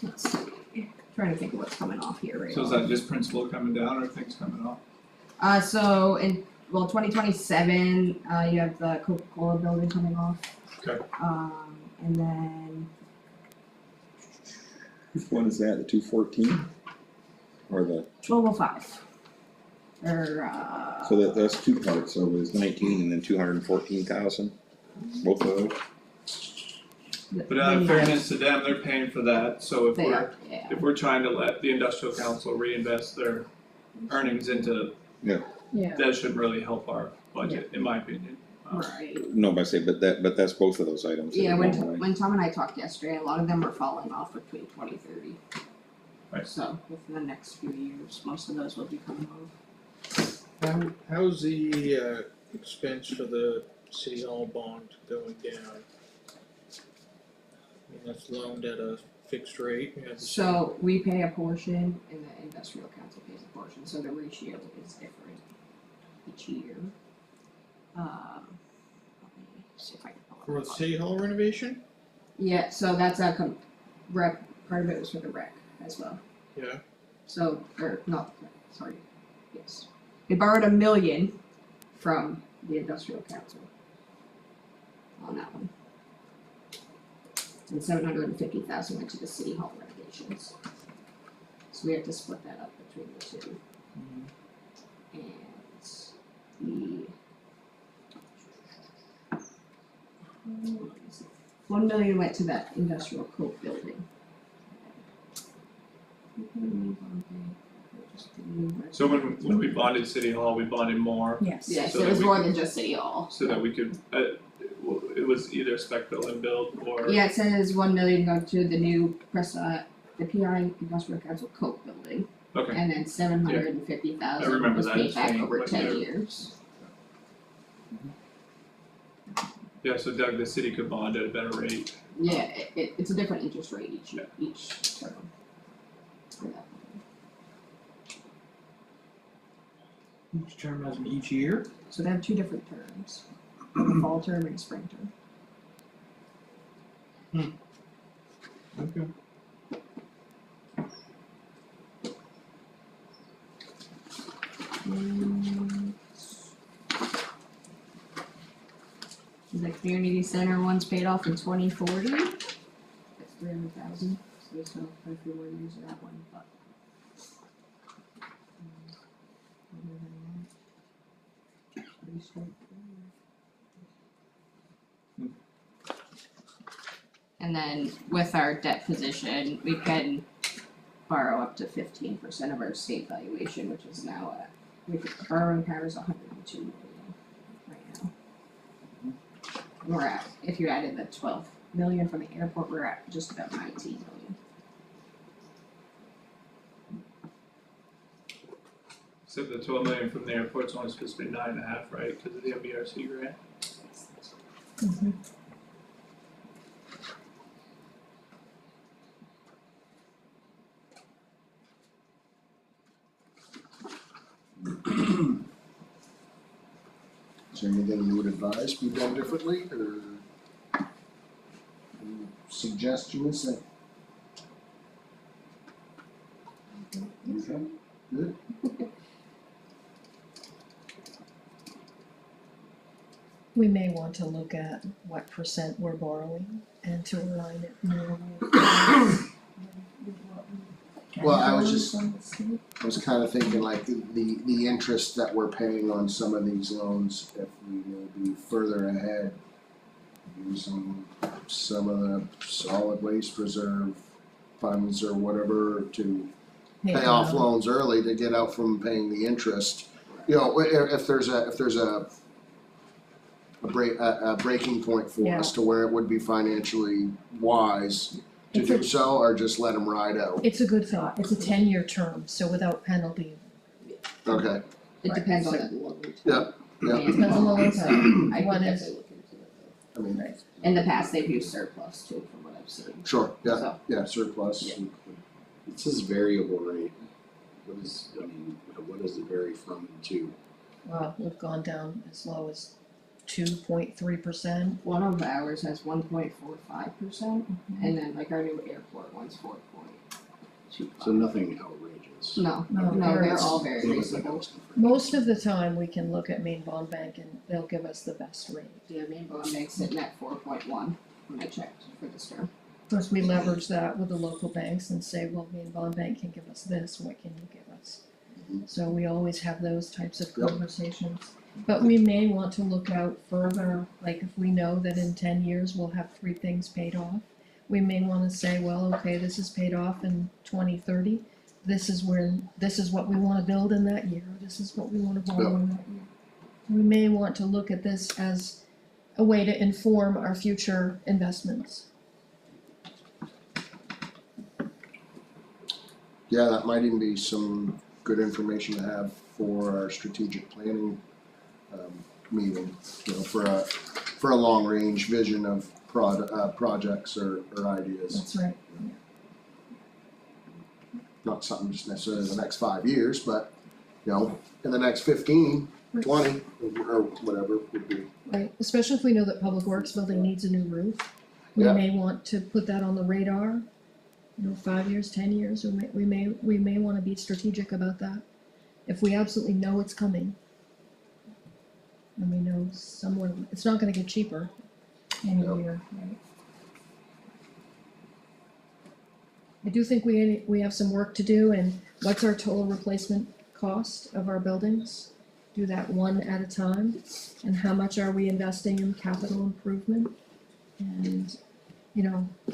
let's see, trying to think of what's coming off here right so is now. that just principal coming down or things coming off? So in, 2027, you have the Coca-Cola building coming off. Okay. And then, Which one is that, the 214? Or the, 1205. so that's two parts, so there's 19 and then 214,000, both of those? But in fairness to them, they're paying for that, so if They we're, are, yeah. if we're trying to let the industrial council reinvest their earnings into, Yeah. that should really help our budget, in my opinion. Right. No, but I say, but that's both of those items. that Yeah, are when going away. when Tom and I talked yesterday, a lot of them are falling off between 2030. Right. So within the next few years, most of those will be coming off. How's the expense for the city hall bond going down? I mean, that's loaned at a fixed rate, you have the So we pay a portion and the industrial council pays a portion, so the ratio is different each year. Let me see if I can pull it for the up. city hall renovation? Yeah, so that's a rec, part of it was for the rec as well. Yeah. So, or not, sorry, yes. They borrowed $1 million from the industrial council on that one. And 750,000 went to the city hall renovations. So we have to split that up between the two. And the 1 million went to that industrial coke building. So when we bonded City Hall, we bonded more, Yes. Yes, So it that was we more could- than just city hall. so that we could, it was either spec build and build or. Yeah, it says 1 million go to the new Presque, the PI Industrial Council Coke building, Okay, and then 750,000 remember was that paid as back being over like 10 their- years. yeah, so Doug, the city could bond at a better rate. Yeah, it's a different interest rate each term. For that. Each term as in each year? So they have two different terms, a fall term and a spring term. Okay. The community center one's paid off in 2040. That's 300,000. So there's still quite a few more years of that one, but. Other than that, pretty straightforward. And then with our debt position, we can borrow up to 15% of our state valuation, which is now at, borrowing power is 102 million right now. We're at, if you added the 12 million from the airport, we're at just about 19 million. Except the 12 million from the airport's only supposed to be 9.5, right, because of the MBRC grant? Is there anything you would advise be done differently, or any suggestions that? Okay, good. We may want to look at what percent we're borrowing and to align it more with what we can Well, I was borrow just- from the state. I was kinda thinking like the interest that we're paying on some of these loans, if we will be further ahead using some of the solid waste reserve funds or whatever to pay off loans early to get out from paying the interest. You know, if there's a breaking point for us to where it would be financially wise to It's do a- so, or just let them ride out. It's a good thought, it's a 10-year term, so without penalty. Okay, It depends on the loan. Yeah, yeah. And Depends on the loan so type. I One could is- definitely look into it I mean, though. In the past, they've used surplus too, from what I've seen. sure, yeah, So, yeah, surplus. Yeah. It says variable rate. What is, I mean, what does it vary from and to? Well, we've gone down as low as 2.3%. one of ours has 1.45%, and then like our new airport one's 4.25. So nothing outrageous. No, No, no, they're it's- all very It looks like I reasonable. was confirmed. Most of the time, we can look at Maine Bond Bank and they'll give us the best rate. Yeah, main bond bank's sitting at 4.1 when I checked for this term. Of course, we leverage that with the local banks and say, well, Maine Bond Bank can give us this, what can you give us? So we always have those types of Yep. conversations. But we may want to look out further, like if we know that in 10 years we'll have 3 things paid off, we may wanna say, well, okay, this is paid off in 2030. This is what we wanna build in that year, this is what we wanna borrow in that year. We may want to look at this as a way to inform our future investments. Yeah, that might even be some good information to have for our strategic planning meeting, you know, for a long range vision of projects or ideas. That's right. Not something just necessarily in the next 5 years, but, you know, in the next 15, 20, or whatever would be. Right, especially if we know that Public Works building needs a new roof. We Yeah. may want to put that on the radar, 5 years, 10 years, we may wanna be strategic about that. If we absolutely know it's coming. And we know somewhere, it's not gonna get cheaper in a Yep. year, right? I do think we have some work to do, and what's our total replacement cost of our buildings? Do that one at a time, and how much are we investing in capital improvement? And,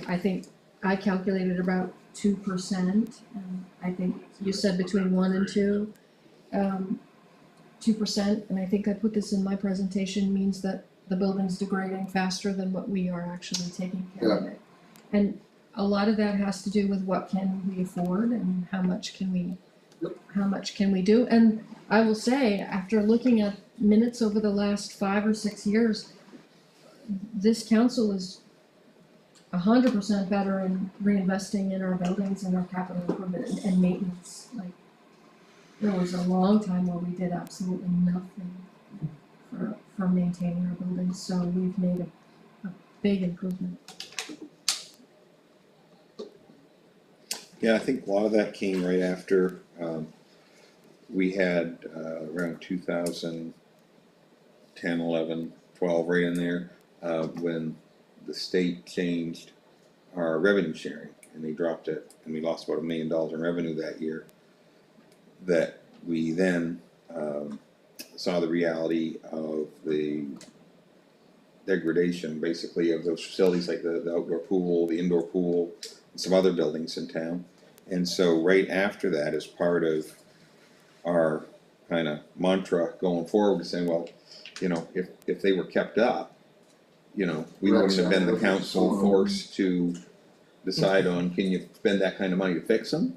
I think I calculated about 2%, and I think you said between 1 and 2. 2%, and I think I put this in my presentation, means that the building's degrading faster than what we are actually taking care of it. And a lot of that has to do with what can we afford and how much can we do. And I will say, after looking at minutes over the last 5 or 6 years, this council is 100% better in reinvesting in our buildings and our capital improvement and maintenance. Like, there was a long time where we did absolutely nothing for maintaining our buildings, so we've made a big improvement. Yeah, I think a lot of that came right after, we had, around 2010, 11, 12, right in there, when the state changed our revenue sharing, and they dropped it, and we lost about $1 million in revenue that year. That we then, saw the reality of the degradation, basically, of those facilities, like the outdoor pool, the indoor pool, and some other buildings in town. And so right after that, as part of our kind of mantra going forward, saying, well, if they were kept up, we wouldn't have been the council forced to decide on, can you spend that kind of money to fix them?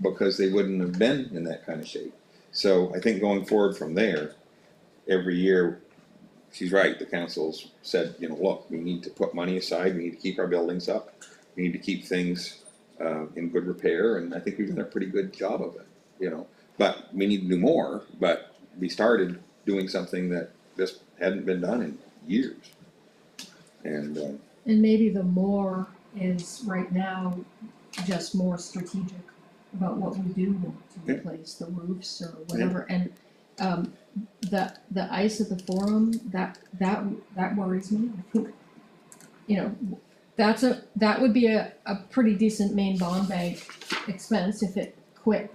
Because they wouldn't have been in that kind of shape. So I think going forward from there, every year, she's right, the council's said, look, we need to put money aside, we need to keep our buildings up, we need to keep things in good repair, and I think we've done a pretty good job of it, But we need to do more, but we started doing something that just hadn't been done in years. And maybe the more is right now just more strategic about what we do to replace the roofs or whatever. And the ice at the forum, that worries me. I think, you know, that would be a pretty decent main bond bank expense if it quit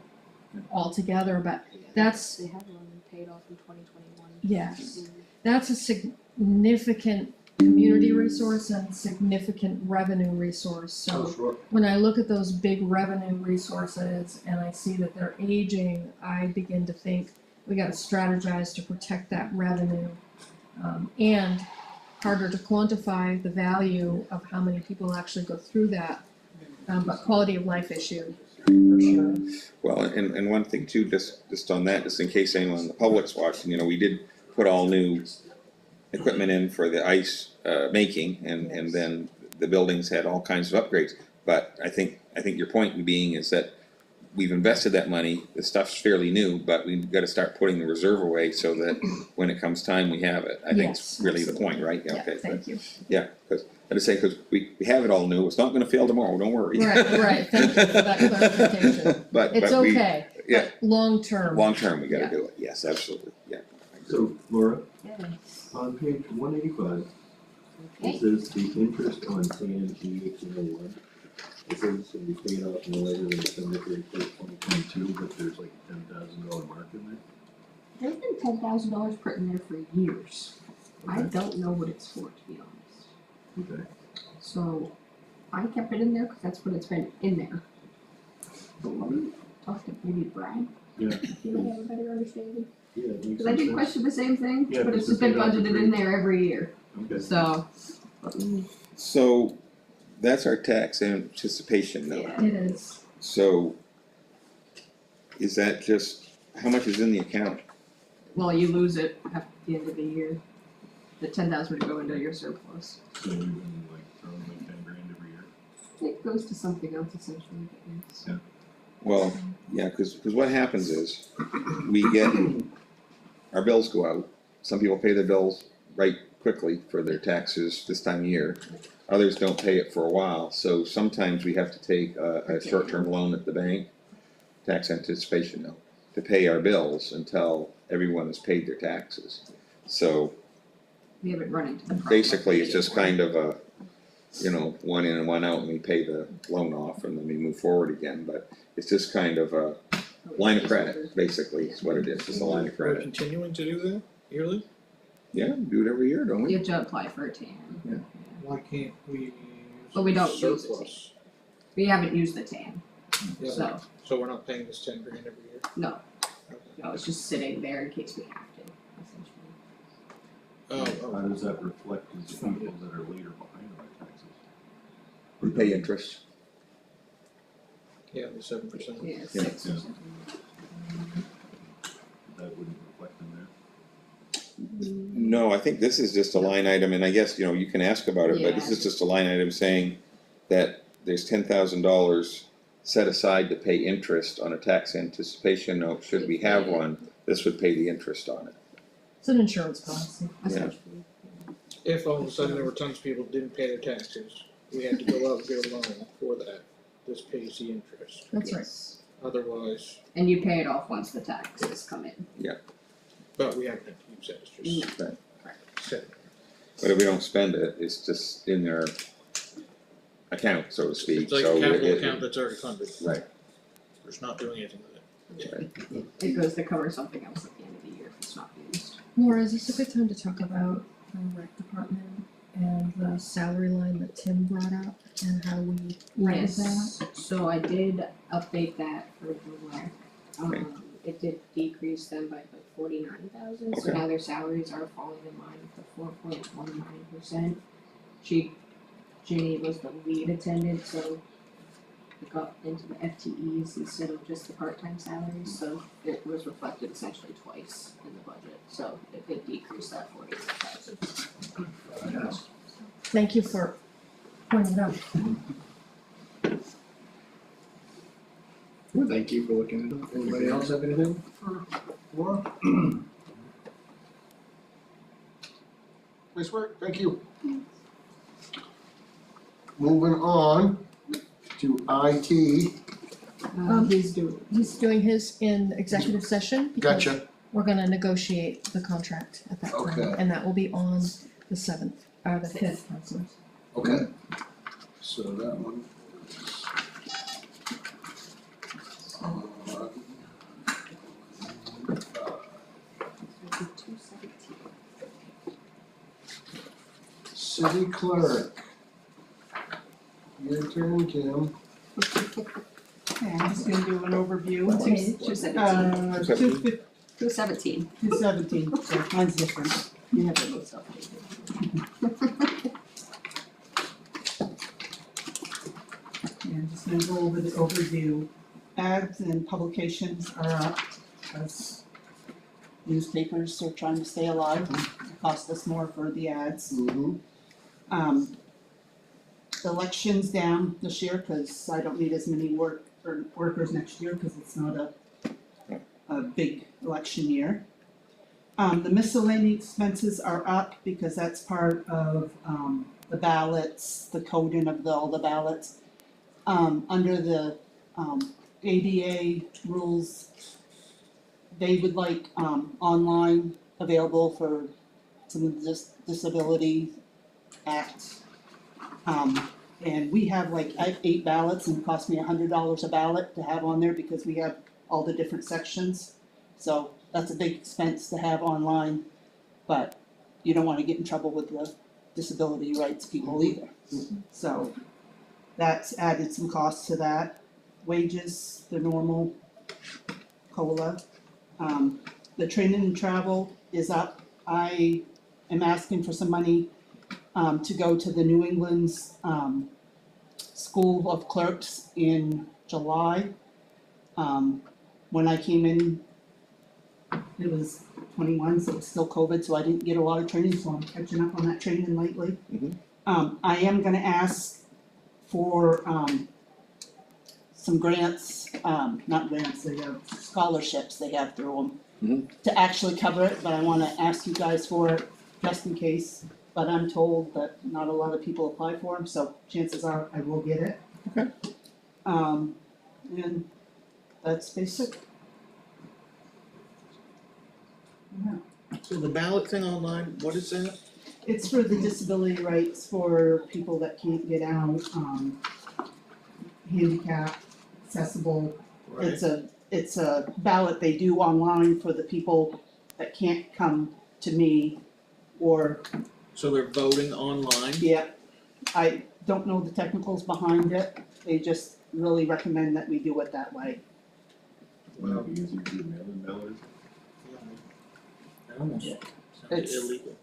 altogether, but that's, They had one paid off in 2021. yes, that's a significant community resource and significant revenue resource, so. Oh, sure. When I look at those big revenue resources and I see that they're aging, I begin to think we gotta strategize to protect that revenue. And harder to quantify the value of how many people actually go through that, but quality of life issue, for sure. Well, and one thing too, just on that, just in case anyone in the public's watching, you know, we did put all new equipment in for the ice making, and then the buildings had all kinds of upgrades. But I think your point being is that we've invested that money, the stuff's fairly new, but we've gotta start putting the reserve away so that when it comes time, we have it. I think it's Yes, really the point, right? Yeah, Okay, thank you. yeah, cause, I just say, cause we have it all new, it's not gonna fail tomorrow, don't worry. Right, thank you for that clarification. But It's we, okay, yeah. but long term. long term, we gotta Yeah. do it, yes, absolutely, yeah. So Laura, Yes. on page 185, Okay. it says the interest on TNG-801. It says to be paid off no later than December 31st, 2022, but there's like a $10,000 mark in there. There's been $10,000 put in there for years. I don't know what it's for, to be honest. Okay. So I kept it in there because that's what it's been in there. But let me talk to maybe Brian. Yeah. If you have a better understanding. Yeah, it makes Because I did sense. question the same thing, Yeah, but it's because just been they got the budgeted in there every year. Okay. So, let me, So, that's our tax anticipation note. yeah. It is. So, is that just, how much is in the account? Well, you lose it at the end of the year. The 10,000 would go into your surplus. So we've been like throwing like 10 grand every year. It goes to something else essentially, but yes. Yeah. Well, yeah, cause what happens is, we get, our bills go out, some people pay their bills right quickly for their taxes this time of year. Others don't pay it for a while, so sometimes we have to take a short-term loan at the bank, tax anticipation note, to pay our bills until everyone has paid their taxes. So We haven't run into the problem. basically, it's just kind of a, you know, one in and one out, and we pay the loan off, and then we move forward again, but it's just kind of a line of credit, basically, is what it is, it's a line of We're credit. continuing to do that yearly? Yeah, do it every year, don't we? You have to apply for a TAN. Yeah. Why can't we use But we don't use it. surplus? We haven't used the TAN, Yeah, so, so we're not paying this 10 grand every year? no, Okay. no, it's just sitting there in case we have to, essentially. Oh, How oh, does that reflect as people that are later behind on their taxes? We pay interest. yeah, the 7%. Yeah, Yeah. 6 or Yeah. something. That wouldn't reflect in there. No, I think this is just a line item, and I guess, you know, you can ask about it, but this Yeah. is just a line item saying that there's $10,000 set aside to pay interest on a tax anticipation note, should we have one, this would pay the interest on it. It's an insurance policy. Essentially. If all of a sudden there were tons of people who didn't pay their taxes, we had to go out and get a loan for that, this pays the interest. That's right. Yes. Otherwise, And you pay it off once the taxes come in. but we haven't had to use that, it's just Right. set. But if we don't spend it, it's just in their account, so to speak, It's like so a capital it- account that's already funded. Right. We're just not doing anything with it. It goes to cover something else at the end of the year if it's not used. Laura, is this a good time to talk about the rec department and the salary line that Tim brought up and how we read that? Yes, so I did update that for the rec. Okay. It did decrease them by about 49,000, so Okay. now their salaries are falling in line with the 4.19%. Janie was the lead attendant, so it got into the FTEs instead of just the part-time salaries, so it was reflected essentially twice in the budget, so it did decrease that 49,000. Thank you for pointing it out. Thank you for looking it up. Anybody else have anything for Laura? Nice work, thank you. Moving on to IT. He's doing. He's doing his in executive session because Gotcha. we're gonna negotiate the contract at that time, Okay. and that will be on the 7th, the 5th, I'm sorry. Okay. So that one city clerk. Your turn, Kim. Okay, I'm just gonna do an overview. 217. 217. 217, so mine's different. You have it most updated. Yeah, I'm just gonna go over the overview. Ads and publications are up as newspapers are trying to stay alive and it costs us more for the ads. Mm-hmm. Elections down this year, cause I don't need as many workers next year, cause it's not a big election year. The miscellaneous expenses are up because that's part of, the ballots, the coding of all the ballots. Under the, ADA rules, they would like, online available for some of the disability acts. And we have like 8 ballots and it cost me $100 a ballot to have on there because we have all the different sections. So that's a big expense to have online, but you don't wanna get in trouble with the disability rights people either. So that's added some costs to that. Wages, the normal COLA. The training and travel is up. I am asking for some money to go to the New England's School of Clerks in July. When I came in, it was 21, so it's still COVID, so I didn't get a lot of training, so I'm catching up on that training lately. I am gonna ask for some grants, not grants, they have scholarships they have through them to actually cover it, but I wanna ask you guys for it just in case. But I'm told that not a lot of people apply for them, so chances are I will get it. Okay. And that's basic. Yeah. So the ballot thing online, what is that? It's for the disability rights for people that can't get out, handicap, accessible. It's a ballot they do online for the people that can't come to me or, So they're voting online? yeah. I don't know the technicals behind it, they just really recommend that we do it that way. Wouldn't it be easier to do mail-in ballot? Almost Yeah. sounds It's- illegal.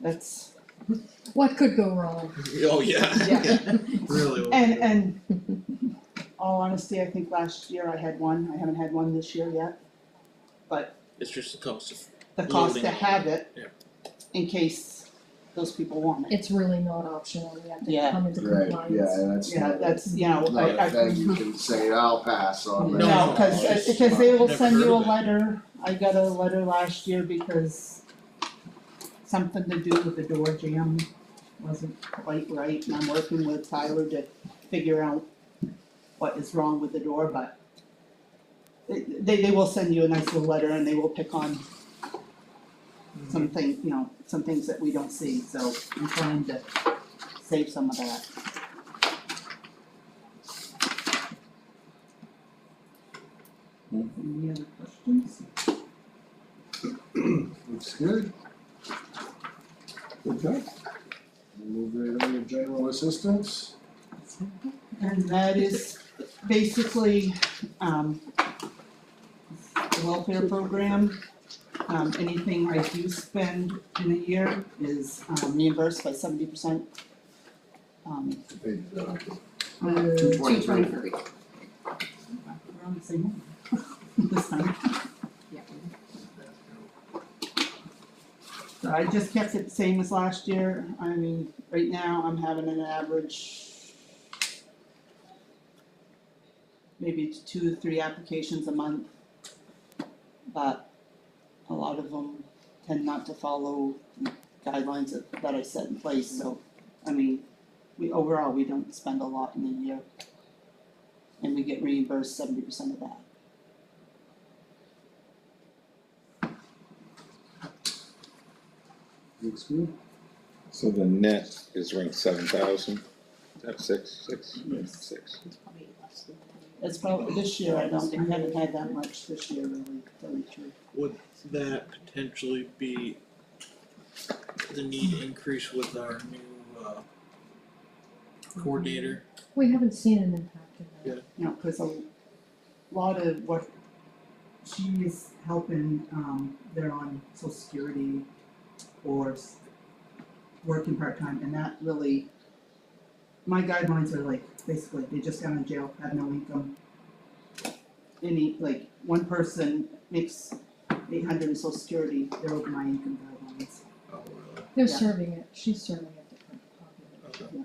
That's, What could go wrong? Oh, yeah. Yeah. Really. and all honesty, I think last year I had one, I haven't had one this year yet. But It's just the cost of, the cost to Loading. have it, Yeah. in case those people want it. It's really not optional, you have to Yeah. come into Right, compliance. yeah, that's Yeah, not, that's, you know, not a I thing you can say, I'll pass on that. no, because they will Never send you heard a of it. letter, I got a letter last year because something to do with the door jamb wasn't quite right, and I'm working with Tyler to figure out what is wrong with the door, but they will send you a nice little letter and they will pick on something, you know, some things that we don't see, so I'm trying to save some of that. Any other questions? Looks good. Good job. Move right on to general assistance. And that is basically, the welfare program. Anything I do spend in a year is reimbursed by 70%. What page is that on? 223. We're on the same one. This time. Yeah. So I just kept it the same as last year. I mean, right now I'm having an average maybe 2 to 3 applications a month. But a lot of them tend not to follow the guidelines that I set in place, so, I mean, overall, we don't spend a lot in a year. And we get reimbursed 70% of that. Looks good. So the net is around 7,000, that's six. It's probably, this year, I haven't had that much this year, really, to tell you the truth. Would that potentially be the need increase with our new, coordinator? We haven't seen an impact in that. Yeah. No, cause a lot of what she's helping, they're on social security or working part-time, and that really, my guidelines are like, basically, they just got out of jail, have no income. Like, one person makes 800 in social security, they're over my income guidelines. Oh, really? They're Yeah. serving it, she's serving a different population. Okay.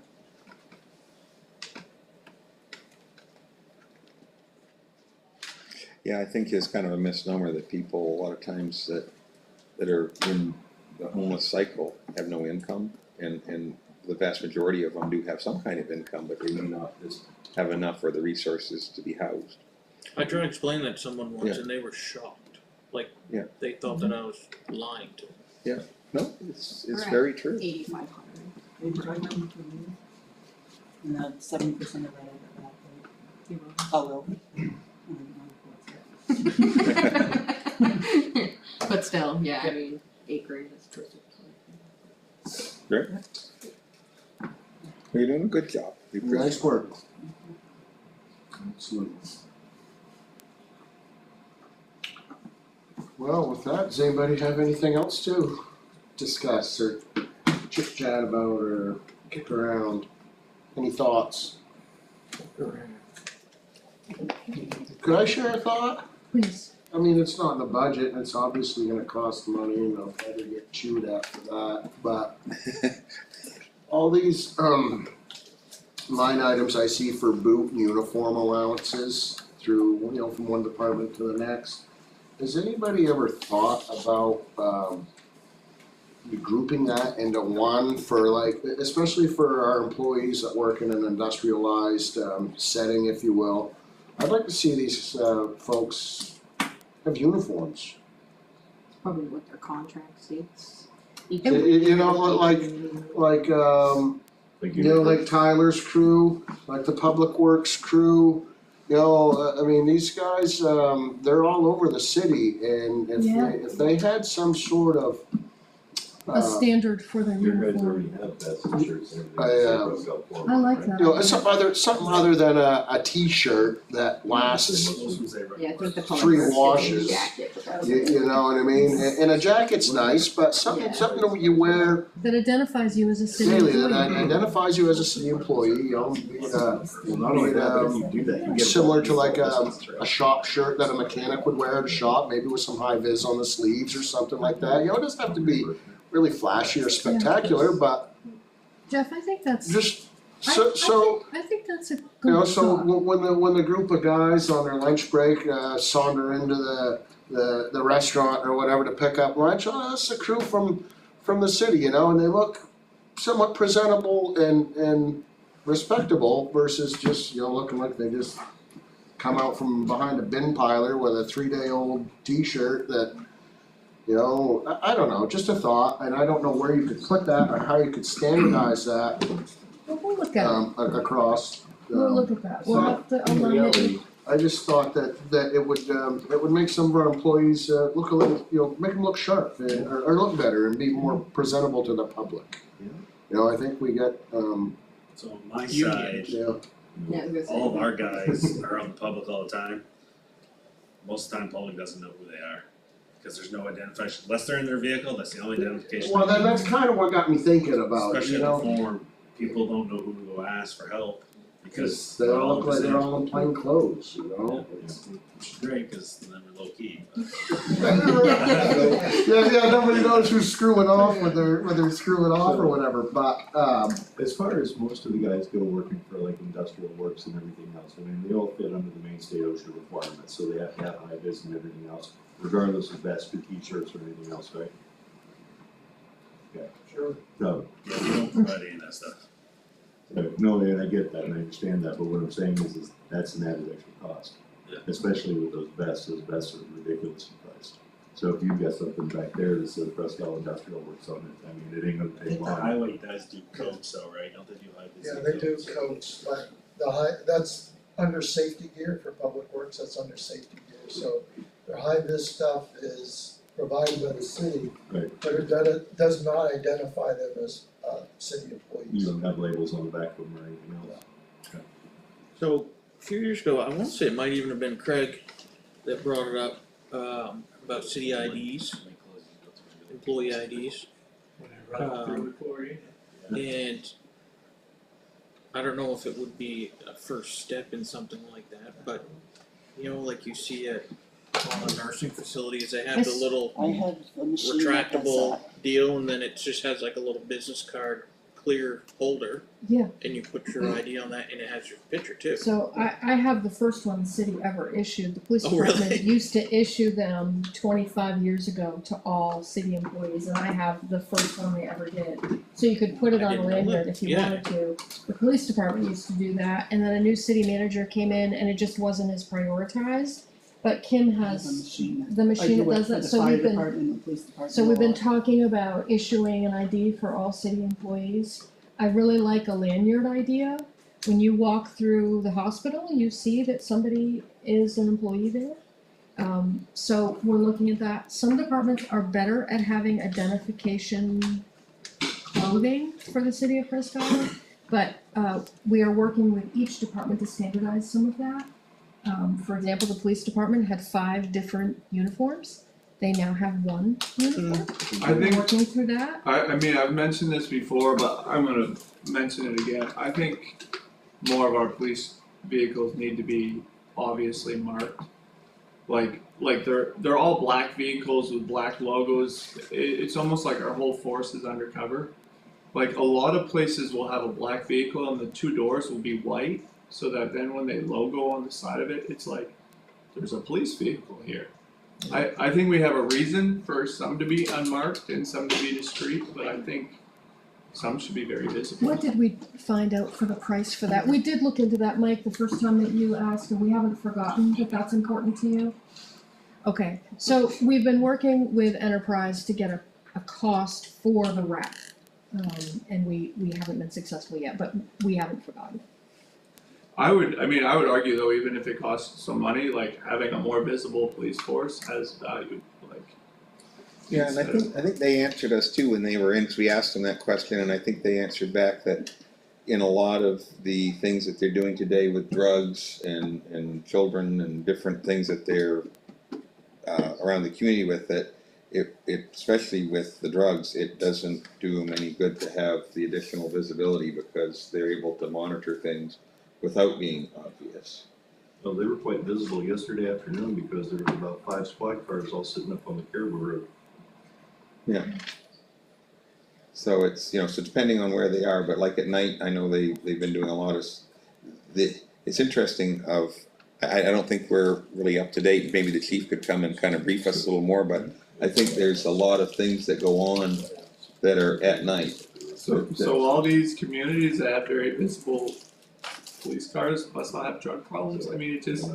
Yeah, I think it's kind of a misnomer that people, a lot of times that are in the homeless cycle have no income, and the vast majority of them do have some kind of income, but they may not just have enough for the resources to be housed. I tried to explain that to someone once Yeah. and they were shocked, like, Yeah. they thought that I was lying to them. No, it's Right. very true. 8,500. Maybe I remember for me. And 70% of that I got back, right? You will. Oh, well. But still, yeah, I mean, 8 grand is close to Great. You're doing a good job. We appreciate Nice work. Excellent. Well, with that, does anybody have anything else to discuss or chit chat about or kick around? Any thoughts? Could I share a thought? Please. I mean, it's not in the budget and it's obviously gonna cost money and I'll probably get chewed at for that, but all these, line items I see for boot and uniform allowances through, from one department to the next. Has anybody ever thought about, grouping that into one for like, especially for our employees that work in an industrialized, setting, if you will? I'd like to see these, folks have uniforms. probably what their contract states. You know, like, like Tyler's crew, like the Public Works crew. I mean, these guys, they're all over the city, and Yeah. if they had some sort of A standard for their Your guys uniform. already have vests and shirts and everything. I like that. something other than a T-shirt that lasts. Yeah, I think the color. 3 is washes. jacket, but that was You know what I mean? And a jacket's nice, but something that you wear That identifies you as a city daily that employee. identifies you as a city employee. Well, not only that, but if you do that, you get. Similar to like a shop shirt that a mechanic would wear at a shop, maybe with some high vis on the sleeves or something like that. It doesn't have to be really flashy or spectacular, but Jeff, I think that's, just I think that's a good so thought. when the group of guys on their lunch break saunter into the restaurant or whatever to pick up lunch, that's a crew from the city, and they look somewhat presentable and respectable versus just looking like they just come out from behind a bin piler with a 3-day-old T-shirt that. I don't know, just a thought, and I don't know where you could put that or how you could standardize that We'll look at it, across. we'll look at that, we'll have to In align it. reality, I just thought that it would make some of our employees look a little, make them look sharp or look better and be more presentable to the public. I think we get So on my Union. side, Yeah, I was gonna say. all of our guys are on the public all the time. Most of the time, public doesn't know who they are, because there's no identification, unless they're in their vehicle, that's the only identification. well, that's kind of what got me thinking about it, Especially in the form, people don't know who to go ask for help, because They they're all all look the like same. they're all in plain clothes, Which is great, cause then we're low key, Yeah, nobody knows who's screwing off when they're screwing off or whatever, but, As far as most of the guys go working for like industrial works and everything else, I mean, they all fit under the main state OSHA requirements, so they have to have high vis and everything else, regardless of vests or T-shirts or anything else, right? Yeah. Sure. No, yeah, we don't provide any of that stuff. no, and I get that and I understand that, but what I'm saying is that's an added extra cost. Yeah. Especially with those vests are ridiculously priced. So if you've got something back there that says Presque Industrial Works on it, I mean, it ain't gonna I take think the long. highway does do coats though, right? Don't they do high vis? Yeah, they do coats, but that's under safety gear for public works, that's under safety gear, so their high vis stuff is provided by the city. Right. But it does not identify them as, city You employees. don't have labels on the back of them or anything else. So, a few years ago, I wanna say it might even have been Craig that brought it up, about city IDs, employee IDs. And I don't know if it would be a first step in something like that, but, you know, like you see at all the nursing facilities, they have the Yes. little I have a machine that does retractable that. deal, and then it just has like a little business card clear holder. Yeah. And you put your ID on that, and it has your picture too. So I have the first one the city ever issued. The police Oh, really? department used to issue them 25 years ago to all city employees, and I have the first one they ever did. So you could put it I on a didn't know lanyard that. if you Yeah. wanted to. The police department used to do that, and then a new city manager came in, and it just wasn't as prioritized. But Kim I have a has machine that. the machine that does I that, do it for so the fire we've been department and the police department. So we've a been lot. talking about issuing an ID for all city employees. I really like a lanyard idea. When you walk through the hospital, you see that somebody is an employee there. So we're looking at that. Some departments are better at having identification clothing for the city of Presque Isle, but we are working with each department to standardize some of that. For example, the police department had 5 different uniforms. They now have one uniform. I We're think, working through that. I mean, I've mentioned this before, but I'm gonna mention it again. I think more of our police vehicles need to be obviously marked. Like they're all black vehicles with black logos. It's almost like our whole force is undercover. Like a lot of places will have a black vehicle and the 2 doors will be white, so that then when they logo on the side of it, it's like there's a police vehicle here. I think we have a reason for some to be unmarked and some to be discreet, but I think some should be very visible. What did we find out for the price for that? We did look into that, Mike, the first time that you asked, and we haven't forgotten that that's important to you. Okay, so we've been working with Enterprise to get a cost for the wrap. And we haven't been successful yet, but we haven't forgotten. I would argue though, even if it costs some money, like having a more visible police force has value, like. Yeah, and I think they answered us too when they were in, 'cause we asked them that question, and I think they answered back that in a lot of the things that they're doing today with drugs and children and different things that they're around the community with, that it especially with the drugs, it doesn't do them any good to have the additional visibility because they're able to monitor things without being obvious. Well, they were quite visible yesterday afternoon because there was about 5 squad cars all sitting up on the Caribou Road. So it's, so depending on where they are, but like at night, I know they've been doing a lot of, it's interesting I don't think we're really up to date, maybe the chief could come and kind of brief us a little more, but I think there's a lot of things that go on that are at night. So all these communities that have very visible police cars must not have drug problems. I mean, it just,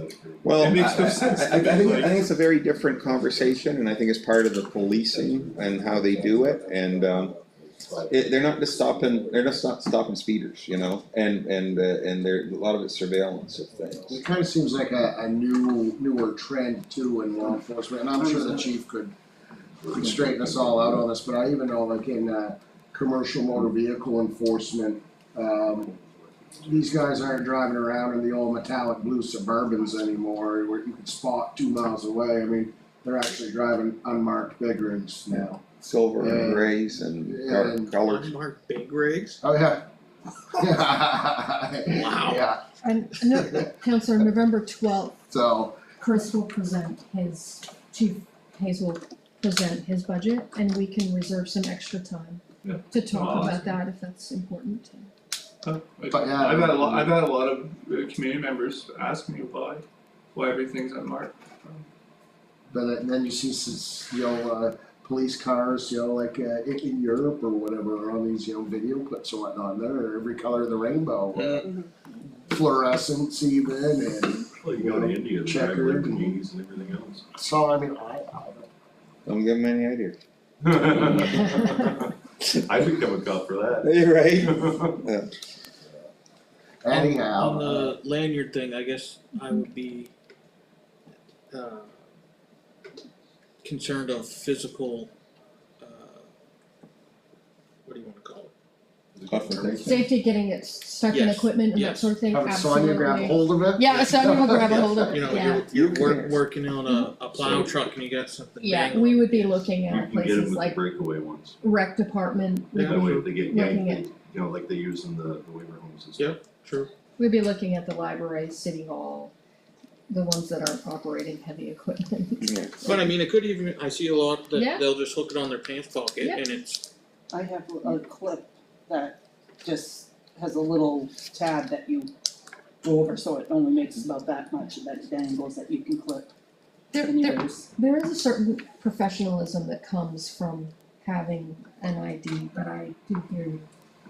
Well, It makes no sense to I me, think like- it's a very different conversation, and I think it's part of the policing and how they do it, and they're not stopping speeders, and there, a lot of it's surveillance of things. It kind of seems like a newer trend too in law enforcement, and I'm sure the chief could straighten us all out on this, but I even know like in commercial motor vehicle enforcement, these guys aren't driving around in the old metallic blue Suburbans anymore where you can spot 2 miles away. I mean, they're actually driving unmarked big rigs now. Silver and Yeah. grays and Yeah, dark and colors. Unmarked big rigs. Oh, yeah. Wow. Yeah, And no, Counselor, November 12th, so, Chris will present Chief Hayes will present his budget, and we can reserve some extra time Yeah. to talk Awesome. about that if that's important. But yeah. I've had a lot of community members ask me why everything's unmarked. but then you see, police cars, like in Europe or whatever, on these, video clips or whatnot, they're every color of the rainbow. Fluorescents even, and Well, you go to India, the Checkered. Lamborghinis and everything else. so, I mean, Don't give them any ideas. I'd become a cop for that. You're right. Anyhow. On the lanyard thing, I guess I would be, concerned of physical, what do you wanna call it? Confrontation. Safety, getting it stuck in Yes, equipment and that yes. sort of thing, Have absolutely. Sonia grab a hold of it? Yeah, Sonia will grab a hold of You it, know, yeah. you're working on a plow truck and you got something Yeah, dangling. we would be looking You at can get them places with the like breakaway ones. rec department, Yeah. That way if they get Looking yanked, you know, like they use in the waiver homes and stuff. Yep, true. we'd be looking at the library, city hall, the ones that aren't operating heavy equipment. Yeah. But I mean, it could even, I see a lot Yeah. that they'll just hook it on their pants pocket Yeah. and it's, I have a clip that just has a little tab that you go over, so it only makes about that much, that dangles that you can clip There, in there, yours. there is a certain professionalism that comes from having an ID, but I do hear you,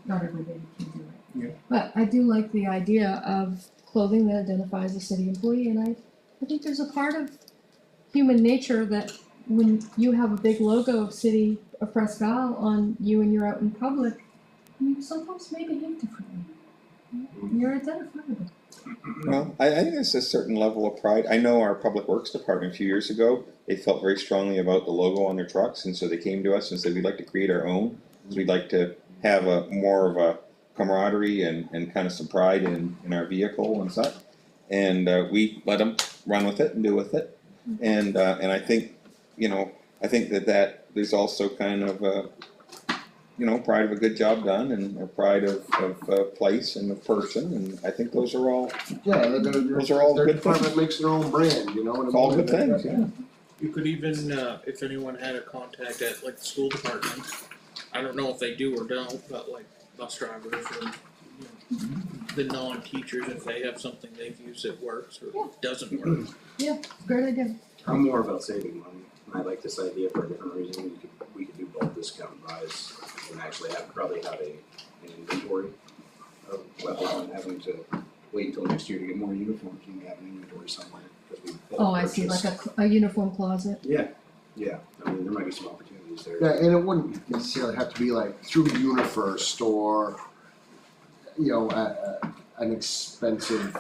not everybody can do it. Yeah. But I do like the idea of clothing that identifies a city employee, and I think there's a part of human nature that when you have a big logo of City of Presque on you and you're out in public, you sometimes may behave differently. You're identifiable. Well, I think there's a certain level of pride. I know our public works department a few years ago, they felt very strongly about the logo on their trucks, and so they came to us and said, we'd like to create our own. So we'd like to have a more of a camaraderie and kind of some pride in our vehicle and such. And we let them run with it and do with it. And I think, I think that there's also kind of pride of a good job done and a pride of place and of person, and I think those are all, Yeah, those are all their good department things. makes their own brand, you know what I mean? It's all good things, yeah. you could even, if anyone had a contact at like the school department, I don't know if they do or don't, but like bus drivers or the non-teachers, if they have something they've used that works or doesn't work. Great idea. I'm more about saving money, and I like this idea for a different reason. We could do bulk discount buys and actually probably have an inventory of weapons and having to wait until next year to get more uniforms and we have an inventory somewhere, because we. Oh, I see, like a uniform closet. Yeah, I mean, there might be some opportunities there. Yeah, and it wouldn't necessarily have to be like through UniFirst or, an expensive,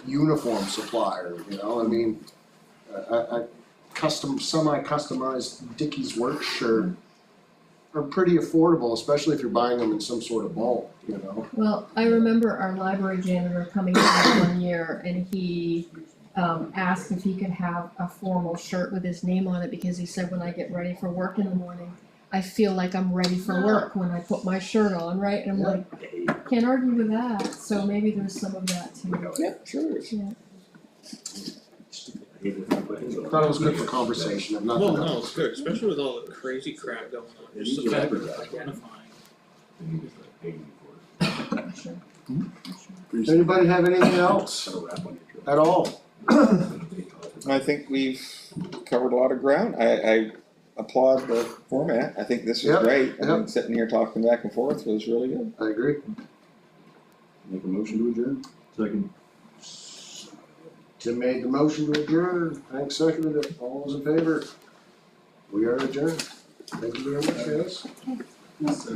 uniform supplier, I mean, a semi-customized Dickies work shirt are pretty affordable, especially if you're buying them in some sort of bulk, Well, I remember our library janitor coming in one year and he asked if he could have a formal shirt with his name on it because he said, when I get ready for work in the morning, I feel like I'm ready for work when I put my shirt on, right? And I'm like, can't argue with that, so maybe there's some of that too. Yeah, sure. Yeah. Thought it was good for conversation, if nothing Well, else. no, it's good, especially with all the crazy crap going on, just the fact of identifying. Sure. Anybody have anything else at all? I think we've covered a lot of ground. I applaud the format. I think this is Yep, great. I yep. think sitting here talking back and forth was really good. I agree. Make a motion to adjourn. Second. Tim made the motion to adjourn, Hank seconded it, all those in favor? We are adjourned. Thank you very much, guys. Yes.